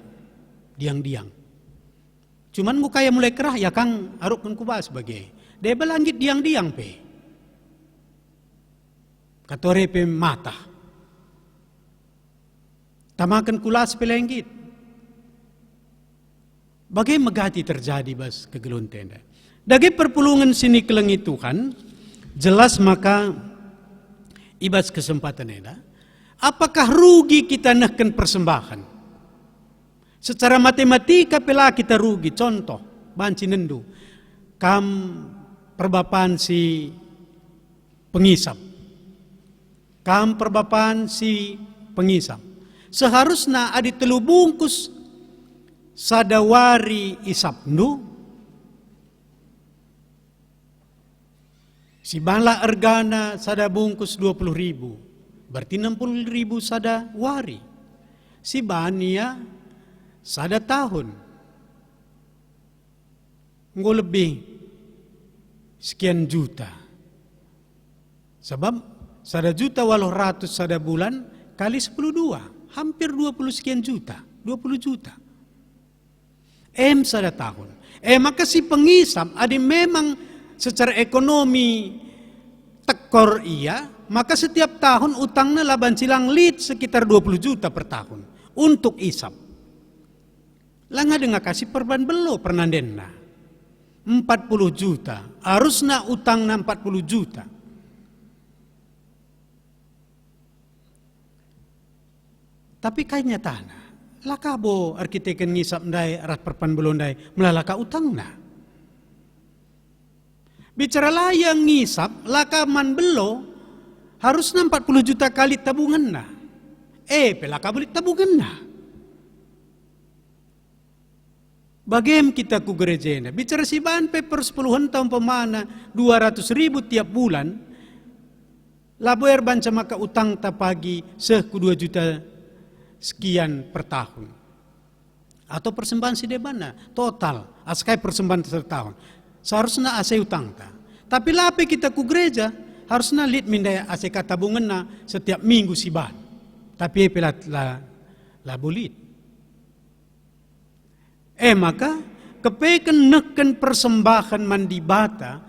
Diang-diang. Cuman mukanya mulai kerah ya kang arukkan ku bahas bagi. Dia berlanjut diang-diang pe. Katore pe mata. Tamakan kulas pelenggit. Bagai megati terjadi bas kegelun tenda. Dagi perpulungan sini kelengi Tuhan, jelas maka ibas kesempatan eda. Apakah rugi kita nahkan persembahan? Secara matematika pela kita rugi. Contoh, banci nendu. Kam perbapaan si pengisap. Kam perbapaan si pengisap. Seharusnya adi telu bungkus sadawari isapnu. Si bala ergana sada bungkus 20.000. Berarti 60.000 sada wari. Si bania sada tahun. Nggak lebih sekian juta. Sebab sada juta walau ratus sada bulan kali 10 hampir 20 sekian juta. 20 juta. Sada tahun. Maka si pengisap ada memang secara ekonomi tekor iya, maka setiap tahun utangnya laban silang lit sekitar 20 juta per tahun untuk isap. Langa dengan kasih perban belo pernandenna 40 juta, harusnya utangnya 40 juta. Tapi kayaknya tanah, lakabo arkiteken ngisap ndai arat perpan belo ndai melalaka utangna. Bicara layang ngisap, lakaman belo, harusnya 40 juta kali tabungan na. Pelaka beli tabungan na. Bagaimana kita ku gereja na? Bicara si bahan paper 10 tahun pemana, 200.000 tiap bulan, laboer banca maka utang tapagi seku 2 juta sekian per tahun. Atau persembahan si debana, total, askai persembahan setahun. Seharusnya ase utang ta. Tapi lape kita ku gereja harusnya lit mindaya ase katabungan na setiap minggu si ban. Tapi pelat la bulit. Maka kepeken neken persembahan mandibata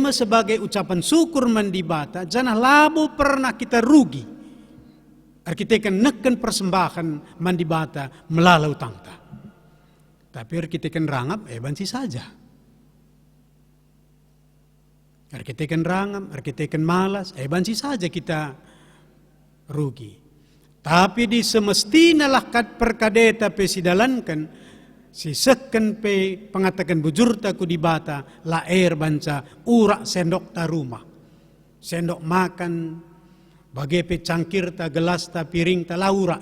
sebagai ucapan syukur mandibata jangan labo pernah kita rugi. Arkiteken neken persembahan mandibata melalui utang ta. Tapi arkiteken rangap bansi saja. Arkiteken rangam, arkiteken malas, bansi saja kita rugi. Tapi di semestinya lakat perkadeta pe sidalankan, siseken pe pengatakan bujurta ku di bata, laer banca urak sendok ta rumah. Sendok makan, bagai pe cangkir ta, gelas ta, piring ta, laura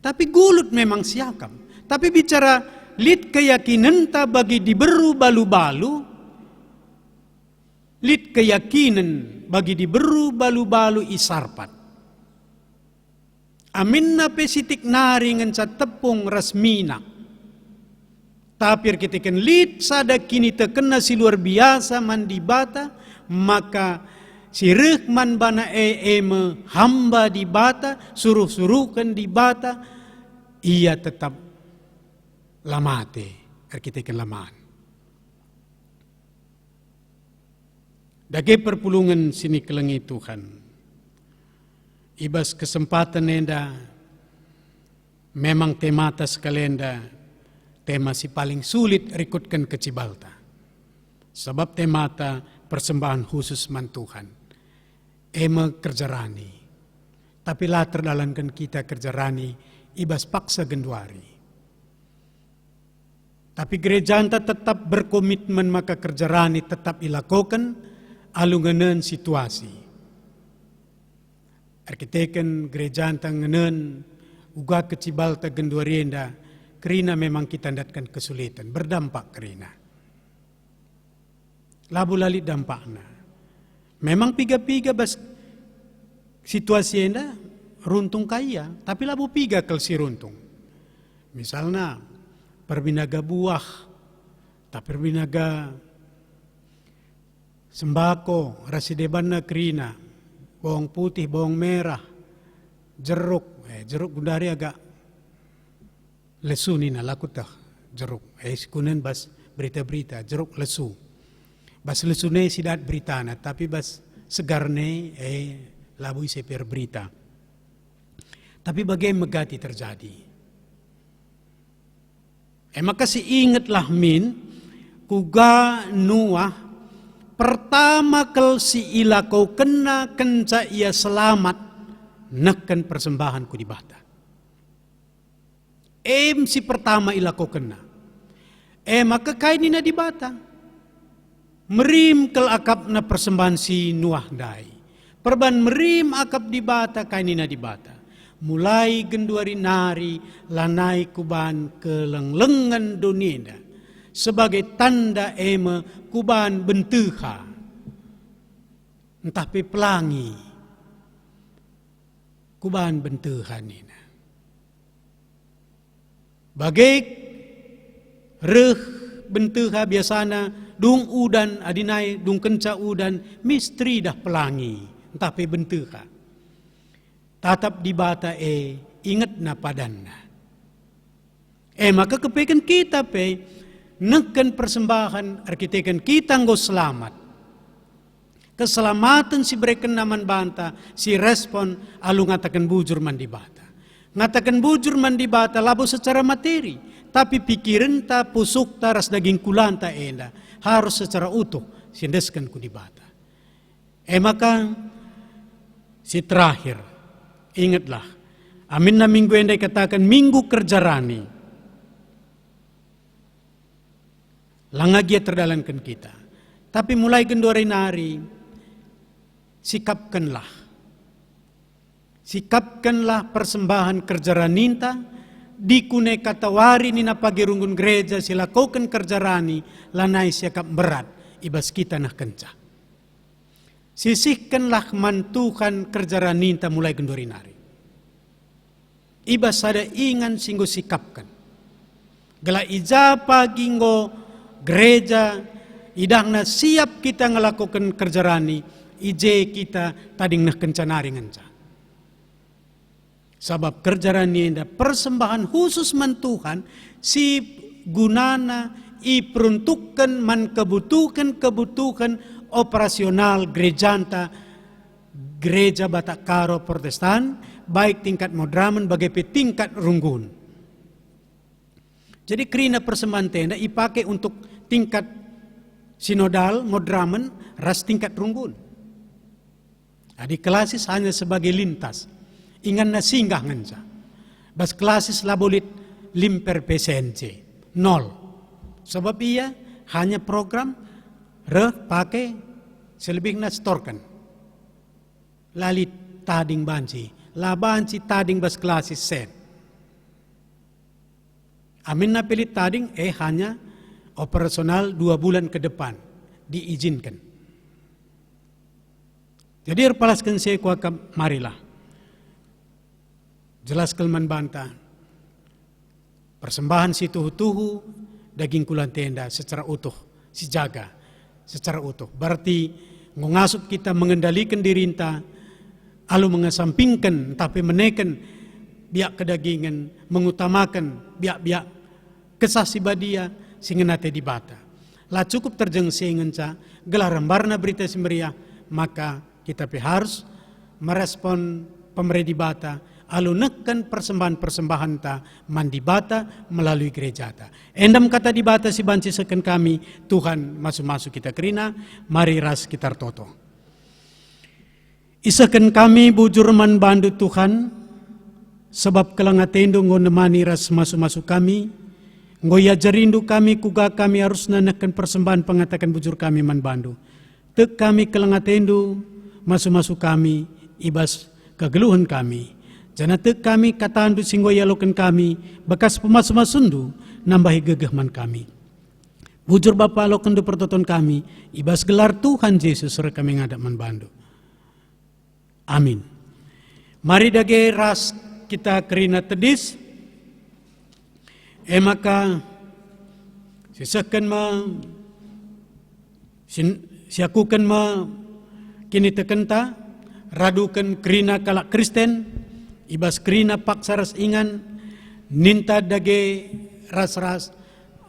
Tapi gulut memang siakam. Tapi bicara lit keyakinan ta bagi diberu balu-balu, lit keyakinan bagi diberu balu-balu isarpat. Amin na pesitik naringan sa tepung rasmina. Tapi kitikan lit sada kini terkena si luar biasa mandibata, maka si rehman bana hamba di bata, suruh-suruhkan di bata, ia tetap lamate, arkiteken lamaan. Dage perpulungan sini kelengi Tuhan. Ibas kesempatan enda memang temata sekalenda tema si paling sulit rikutkan ke Cibalta. Sebab temata persembahan khusus man Tuhan. Ema kerja rani. Tapi lah terdalankan kita kerja rani ibas paksa genduari. Tapi gereja anta tetap berkomitmen maka kerja rani tetap ilakokan alunganan situasi. Arkiteken gereja anta ngenen uga ke Cibalta genduarienda kerina memang kita datkan kesulitan berdampak kerina. Labu lali dampakna. Memang piga-piga bas situasi enda runtung kaya, tapi labu piga kalau si runtung. Misalnya perbinaga buah, tak perbinaga sembako, rasidebanna kerina, bawang putih, bawang merah, jeruk, jeruk gundari agak lesu nina laku tah jeruk. Sikunan bas berita-berita jeruk lesu. Bas lesu ne sidat beritana, tapi bas segar ne labu isi per berita. Tapi bagaimana megati terjadi? Maka si ingatlah min kuga Nuah pertama kali si ila kau kena kenca ia selamat nekan persembahan ku di bata. Si pertama ila kau kena. Maka kainina di bata. Merim kel akap na persembahan si Nuah dai. Perban merim akap di bata kainina di bata. Mulai genduari nari lanai kuban kelenglengan dunia sebagai tanda kuban bentuha entah pelangi kuban bentuha nina bagai reh bentuha biasana dung udan adinai dung kenca udan mistri dah pelangi entah pe bentuha tatap di bata ingat na padanna. Maka kepekan kita neken persembahan arkitekan kita nggo selamat. Keselamatan si bereken naman banta si respon alu ngatakan bujur man di bata. Ngatakan bujur man di bata labo secara materi, tapi pikiran ta pusuk ta ras daging kulanta enda harus secara utuh sindeskan ku di bata. Maka si terakhir ingatlah, amin na minggu yang dikatakan minggu kerja rani. Langagia terdalankan kita. Tapi mulai gendori nari, sikapkanlah. Sikapkanlah persembahan kerja raninta, dikune katawari nina pagirunggun gereja silakukan kerja rani, lanai siakap berat, ibas kita nah kenca. Sisihkanlah mantukan kerja raninta mulai gendori nari. Ibas ada ingan singgo sikapkan. Gala ija pagi ngo gereja idangna siap kita ngelakukan kerja rani, ije kita tading nah kencanari ngenca. Sebab kerja rani enda persembahan khusus man Tuhan si gunana iperuntukkan man kebutuhan operasional gerejanta gereja Batak Karo Protestan baik tingkat modramen bagai tingkat runggun. Jadi kerina persembahan tenda dipakai untuk tingkat sinodal modramen ras tingkat runggun. Di kelasis hanya sebagai lintas. Ingan na singgah nganca. Bas kelasis labolit limper PCNC 0. Sebab ia hanya program pakai selebihnya storkan. Lalit tading banci, labanci tading bas klasis sen. Amin na pilit tading hanya operasional 2 bulan ke depan diizinkan. Jadi erpalaskan saya kuakam marilah. Jelas kelman banta. Persembahan si tuhu-tuhu daging kulan tenda secara utuh, si jaga secara utuh. Berarti ngasup kita mengendalikan dirinta, lalu mengesampingkan tapi menekan biak kedagingan, mengutamakan biak-biak kesasi badia sehingga nate dibata. lah cukup terjengsengan ca gelaran barna berita simberia, maka kita harus merespon pemerintah di bata, alu nekan persembahan-persembahan ta mandi bata melalui gereja ta. Endam kata di bata si banci seken kami, Tuhan masuk-masuk kita kerina, mari ras kita toto. Isakan kami bujur man bandu Tuhan, sebab kelangatendo ngonemani ras masuk-masuk kami, ngoya jerindu kami kuga kami harus nanakan persembahan pengatakan bujur kami man bandu. Tek kami kelangatendo masuk-masuk kami, ibas kegeluhan kami. Jana tek kami katandu singgoya loken kami, bekas pemas-masundu nambahi gegehman kami. Bujur Bapa loken du pertoton kami, ibas gelar Tuhan Yesus sore kami ngadak man bandu. Amin. Mari dage ras kita kerina tedis. Maka sisakan siakukan kini tekenta radukan kerina kalak Kristen ibas kerina paksa ras ingan ninta dage ras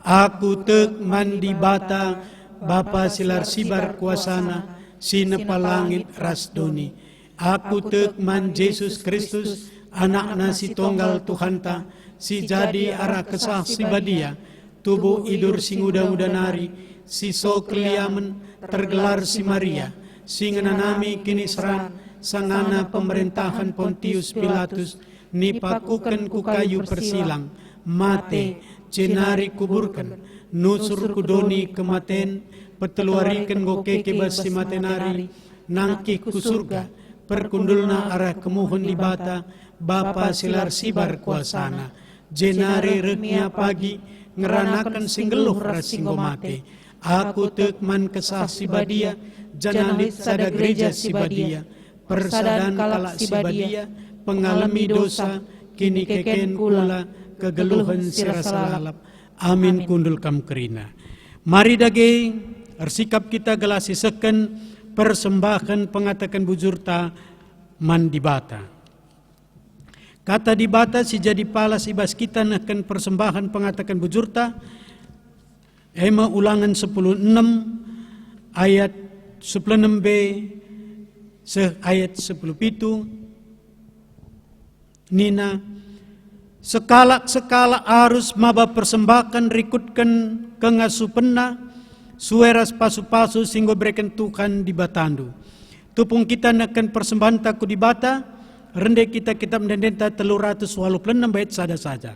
aku tek mandi bata Bapa silar sibar kuasana sina palangit ras doni aku tek man Yesus Kristus anak nasi tonggal Tuhan ta si jadi arah kesah si badia tubuh idur sing uda-uda nari si so keliamen tergelar si Maria sing nami kini seran sangana pemerintahan Pontius Pilatus nipakukan ku kayu persilang mate cenari kuburkan nusur kudoni kematen peteluarikan goke kebas si matenari nangki ku surga perkundulna arah kemuhun di bata Bapa silar sibar kuasana jenari regnya pagi ngeranakan singgeluh ras singgo mate aku tekman kesah si badia janalit sada gereja si badia persadan kalak si badia pengalami dosa kini keken kula kegeluhan sirasa lalap amin kundul kam kerina. Mari dage ersikap kita gelasi seken persembahan pengatakan bujurta man dibata. Kata dibata si jadi palas ibas kita nakan persembahan pengatakan bujurta. Ema ulangan 10:6 ayat 16b ayat 10 pitu. Nina sekala arus maba persembahan rikutkan kengasupenna sueras pasu-pasu singgo berikan Tuhan di batandu. Tupung kita nakan persembahan taku di bata. Rendek kita kitab mendenta 386 bait sada saja.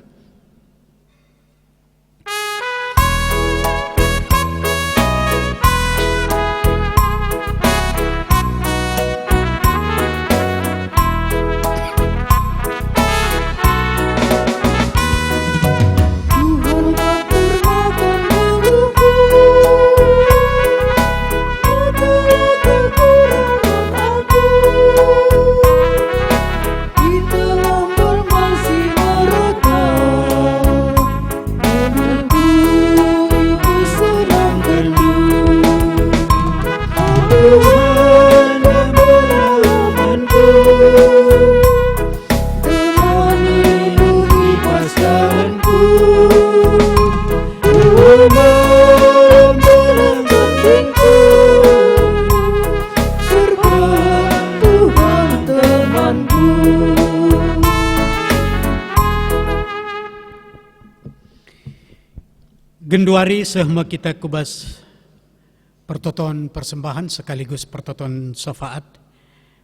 Genduari sehma kita kubas pertoton persembahan sekaligus pertoton syafaat.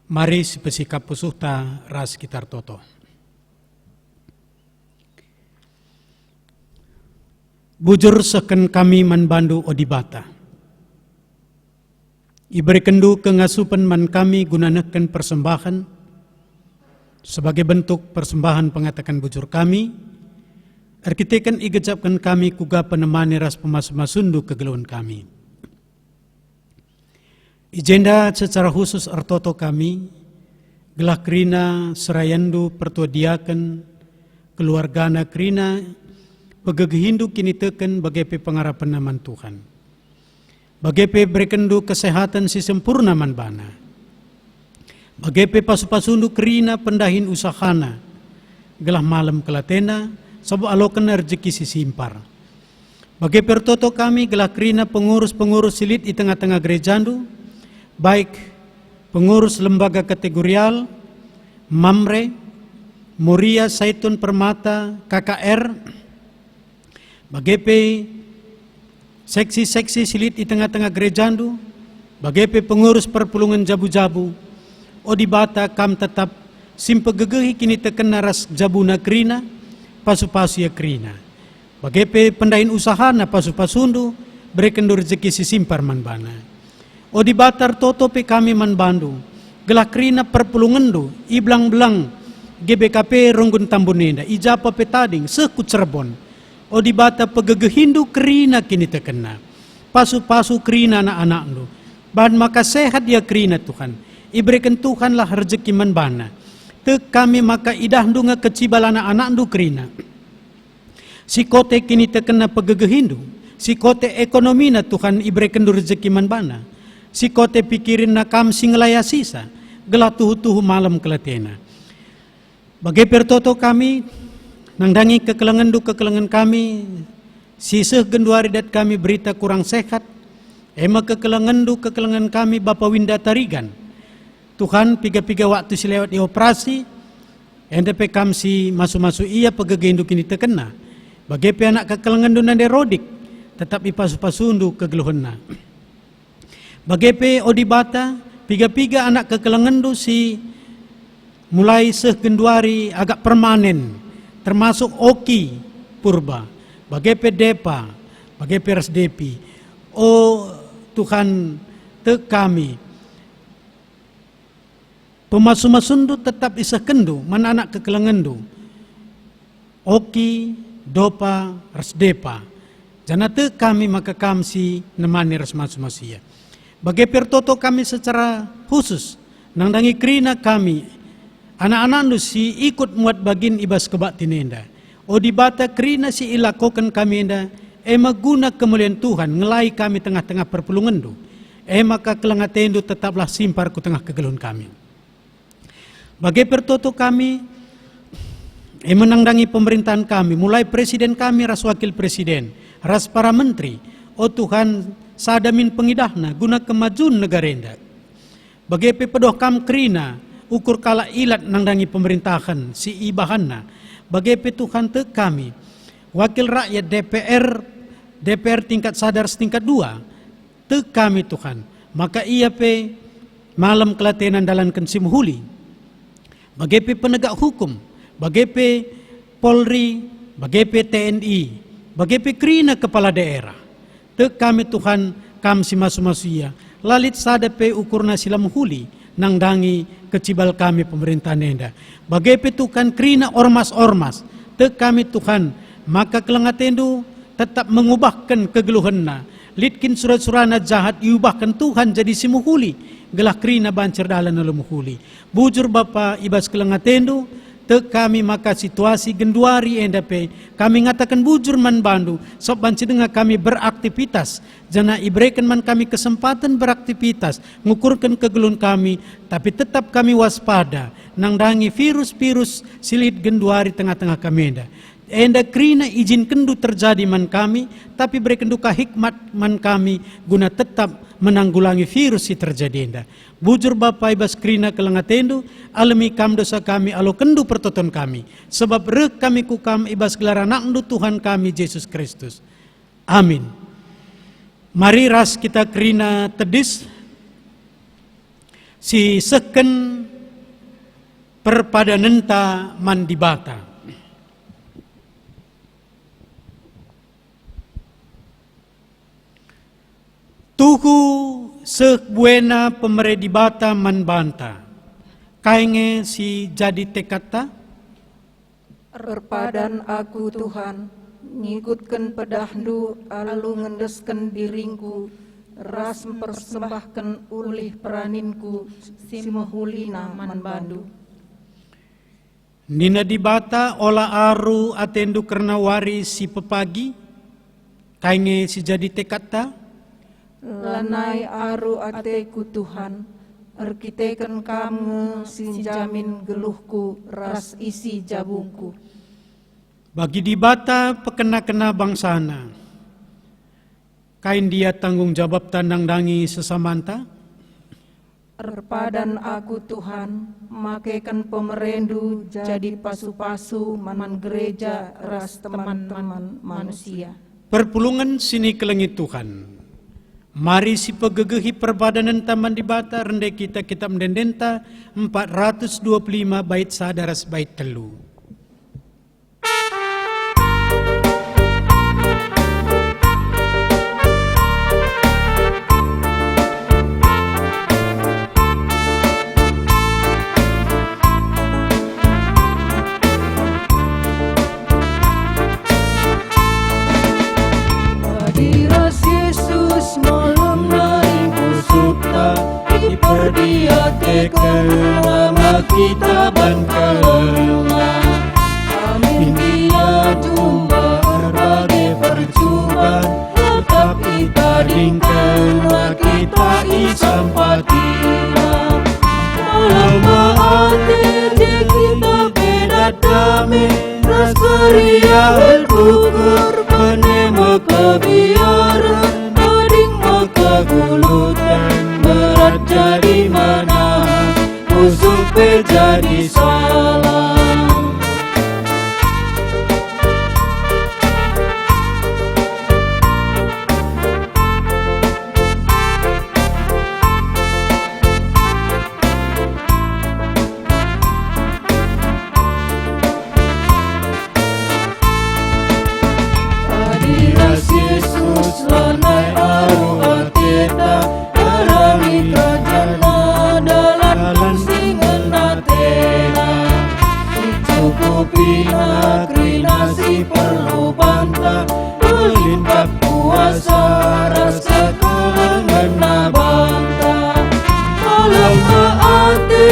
Mari sepesikap pusuhta ras kitar toto. Bujur seken kami man bandu odibata. Iberi kendu kengasupan man kami gunanekan persembahan sebagai bentuk persembahan pengatakan bujur kami. Arkitekan igecapkan kami kuga penemani ras pemas-masundu kegeluhan kami. Ijenda secara khusus artoto kami, gelah kerina serayandu pertuadiakan, keluargana kerina, pegegehindu kini teken bagai pengarapan naman Tuhan. Bagai berekendu kesehatan si sempurna man bana. Bagai pasu-pasundu kerina pendahin usahana, gelah malam kelatena, sabu alokan rezeki si simpar. Bagi pertoto kami gelah kerina pengurus-pengurus silit di tengah-tengah gerejandu, baik pengurus lembaga kategorial, Mamre, Muria Saitun Permata, KKR, bagepe seksi-seksi silit di tengah-tengah gerejandu, bagepe pengurus perpulungan jabu-jabu, odibata kam tetap simpegegehi kini tekena ras jabuna kerina, pasu-pasu ya kerina. Bagepe pendain usaha na pasu-pasundu, berekendu rezeki si simpar manbana. Odibatar toto pe kami manbandu, gelah kerina perpulungandu, iblang-belang, GBKP Ronggun Tambunenda, ijapa petading, sekut Cirebon. Odibata pegegehindu kerina kini terkena. Pasu-pasu kerina anak-anak lu. Bahan maka sehat dia kerina Tuhan. Iberikan Tuhanlah rezeki manbana. Te kami maka idahdu nga kecibal anak-anak lu kerina. Si kote kini terkena pegegehindu. Si kote ekonomi na Tuhan iberikan du rezeki manbana. Si kote pikirin na kam singlaya sisa. Gelah tuhu-tuhu malam kelatena. Bagi pertoto kami, nangdangi kekelangan kami, siseh genduari dat kami berita kurang sehat, ema kekelangan kami Bapa Winda Tarigan. Tuhan piga-piga waktu si lewat di operasi, NDP kami si masuk-masuk iya pegegendu kini terkena. Bagi anak kekelangan nande rodik, tetap ipasu-pasundu kegeluhanna. Bagi odibata, piga-piga anak kekelangan si mulai segenduari agak permanen, termasuk Oki Purba, bagai Depa, bagai Rasdepi. Oh Tuhan te kami, pemasu-masundu tetap isa kendu, mana anak kekelangandu, Oki, Dopa, Rasdepa. Jana te kami maka kami si nemani rasmasu-masia. Bagai pertoto kami secara khusus, nangdangi kerina kami, anak-anak nu si ikut muat bagin ibas kebak tinenda. Odibata kerina si ilakokan kami enda, ema guna kemuliaan Tuhan, ngelai kami tengah-tengah perpulungan du. Ema kekelangatendu tetaplah simpar ku tengah kegelun kami. Bagai pertoto kami, ema nangdangi pemerintahan kami, mulai presiden kami, ras wakil presiden, ras para menteri. Oh Tuhan, sadamin pengidahna, guna kemajuan negara enda. Bagai pedoh kam kerina, ukur kala ilat nangdangi pemerintahan si ibahanna bagai petuhan te kami wakil rakyat DPR tingkat sadar setingkat 2 te kami Tuhan maka ia pe malam kelatenan dalankan simuhuli bagai pe penegak hukum bagai pe Polri bagai pe TNI bagai pe kerina kepala daerah te kami Tuhan kam si masu-masuya lalit sadape ukurna silam huli nangdangi kecibal kami pemerintahan enda. Bagai petukan kerina ormas-ormas, te kami Tuhan, maka kelengatendu tetap mengubahkan kegeluhanna. Litkin surat-surana jahat iubahkan Tuhan jadi simuhuli. Gelah kerina bancer dalan nalumuhuli. Bujur Bapa ibas kelengatendu, te kami maka situasi genduari enda pe kami ngatakan bujur man bandu sob banci dengar kami beraktivitas jana iberikan man kami kesempatan beraktivitas ngukurkan kegelun kami tapi tetap kami waspada nangdangi virus-virus silit genduari tengah-tengah kami enda kerina izin kendu terjadi man kami tapi berikan duka hikmat man kami guna tetap menanggulangi virus si terjadi enda. Bujur Bapa ibas kerina kelengatendu, alami kam dosa kami, alo kendu pertoton kami. Sebab rek kami kukam ibas gelar anakndu Tuhan kami, Yesus Kristus. Amin. Mari ras kita kerina tedis, si seken perpadanenta mandibata. Tuhu sebuena pemeredibata manbanta. Kainge si jadi tekata. Erpadan aku Tuhan, ngikutkan pedahdu alu ngendesken diringku, ras mempersembahkan ulih peraninku, simahulina manbandu. Nina dibata ola aru atendu kerna wari si pepagi. Kainge si jadi tekata. Lanai aru ateku Tuhan, erkiteken kamu sinjamin geluhku ras isi jabungku. Bagi dibata pekena-kena bangsana, Kain dia tanggung jawab tandang dangi sesamanta. Erpadan aku Tuhan, makaikan pemerendu jadi pasu-pasu man gereja ras teman-teman manusia. Perpulungan sini kelengit Tuhan. Mari si pegegehi perbadanan taman di bata rendai kita kitab mendendenta 425 bait sadaras bait telu. Hadiras Yesus malam naik usukta, diperdiatekan nama kita bankalah. Amin dia jumpa berbagai percubaan, tetapi tadingkan kita isampatina. Malam maate kita beda damai, ras keriahan ukur penema kebiaran, ading maka gulutan berat jadi mana, usuk jadi salah. Hadiras Yesus lanai aruh kita, harangi kerajana dalam singan natena. Cukupi nasi perlu bantah, melimpah puasa rasa kelengan nabangta. Malam maate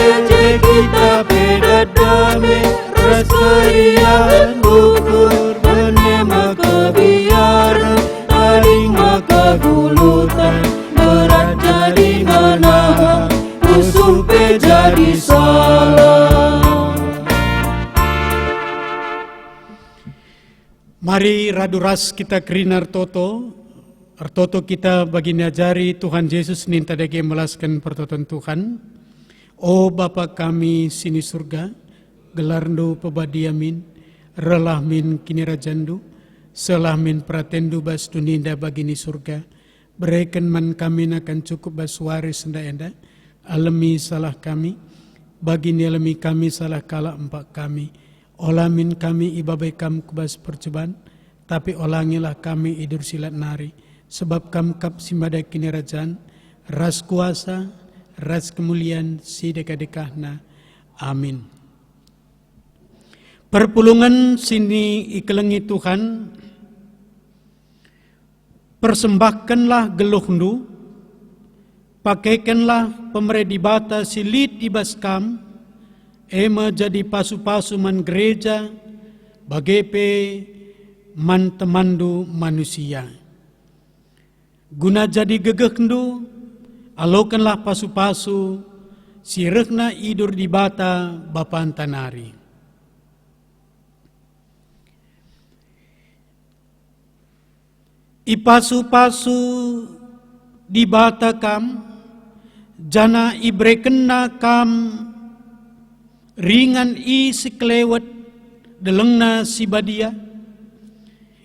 kita beda damai, rasa riahan ukur penema kebiaran, taring maka gulutan berat jadi mana, usuk jadi salah. Mari raduras kita krinar toto, artoto kita bagi najari Tuhan Yesus ninta dage melaskan pertoton Tuhan. O Bapa kami sini surga, gelarndo pebadiamin, relah min kini rajandu, selah min pratendu bas duninda bagini surga, berikan man kami akan cukup bas waris enda, alami salah kami, bagini alami kami salah kala empat kami, olamin kami ibabai kam kubas percobaan, tapi olangilah kami idur silat nari, sebab kam kap simbada kini rajaan, ras kuasa, ras kemuliaan si dekah-dekahna. Amin. Perpulungan sini ikelengi Tuhan, persembahkanlah geluhndu, pakaikanlah pemeredi bata silit ibaskam, ema jadi pasu-pasu man gereja, bagepe man temandu manusia. Guna jadi gegehkendu, alokanlah pasu-pasu, sirehna idur di bata bapaan tanari. Ipasu-pasu di bata kam, jana ibrekena kam, ringan i siklewet delengna sibadia,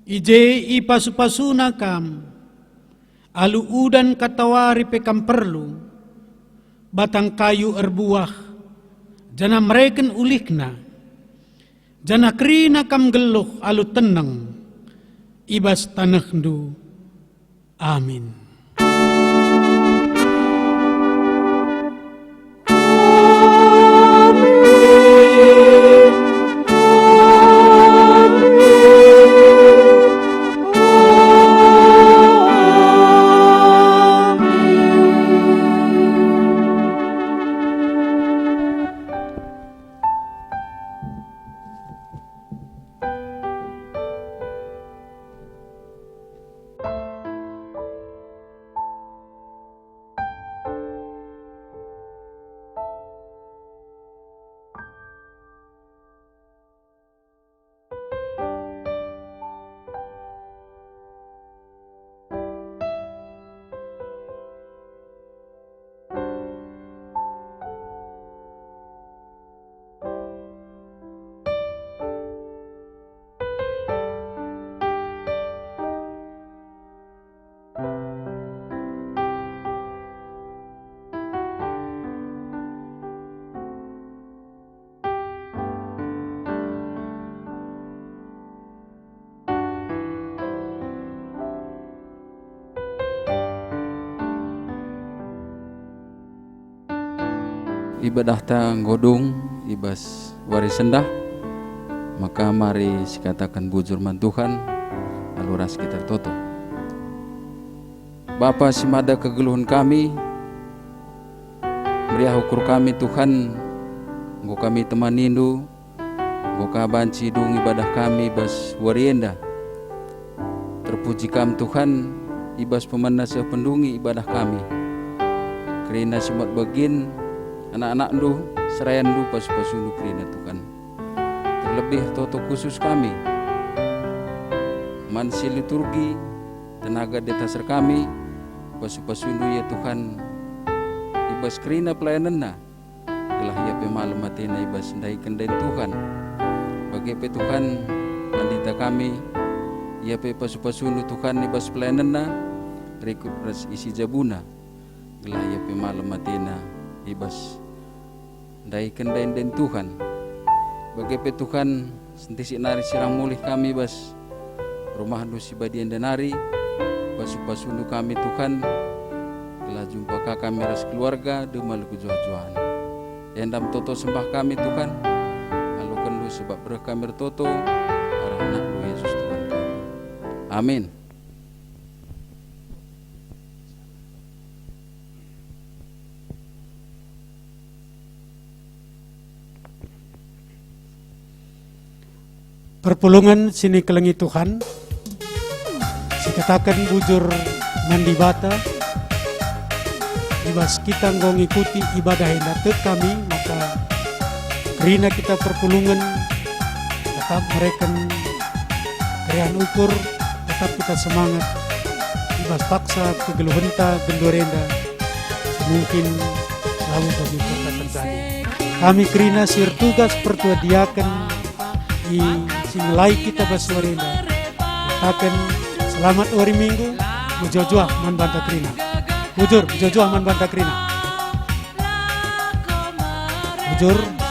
ije ipasu-pasuna kam, alu udan katawari pekam perlu, batang kayu erbuah, jana mereken ulikna, jana krina kam geluh alu tenang, ibas tanahdu. Amin. ibadah ta godung ibas warisendah, maka mari sikatakan bujur man Tuhan aluras kita toto. Bapa simada kegeluhan kami, meriah ukur kami Tuhan, nggo kami temanindu, nggo kabanci dung ibadah kami bas warienda. Terpuji kami Tuhan, ibas pemanah pendungi ibadah kami. Kerina simat bagin anak-anak ndu serayan ndu pas-pasundu kerina Tuhan. Terlebih toto khusus kami, mansi liturgi tenaga detasar kami pasu-pasundu ya Tuhan, ibas kerina pelayananna gelah ia pe malam matina ibas ndai kendai Tuhan. Bagi pe Tuhan mandita kami ia pe pasu-pasundu Tuhan ibas pelayananna rikut ras isi jabuna gelah ia pe malam matina ibas ndai kendai den Tuhan. Bagi pe Tuhan sentisi nari sirang mulih kami bas rumah nusi badian denari pasu-pasundu kami Tuhan telah jumpa kami ras keluarga demal kujuah-juahan. Endam toto sembah kami Tuhan, alukan lu sebab berkah kami toto arah anak lu Yesus Tuhan kami. Amin. Perpulungan sini kelengi Tuhan, sikatakan bujur mandi bata, ibas kita nggo ngikuti ibadah yang datang kami, maka kerina kita perpulungan tetap mereka kerian ukur, tetap kita semangat, ibas paksa kegeluhenta gendorenda, mungkin selalu bagi kita terjadi. Kami kerina sir tugas pertua diakan di singlai kita baswarenda, katakan selamat hari Minggu, mujojoah man banta kerina. Bujur, mujojoah man banta kerina. Bujur.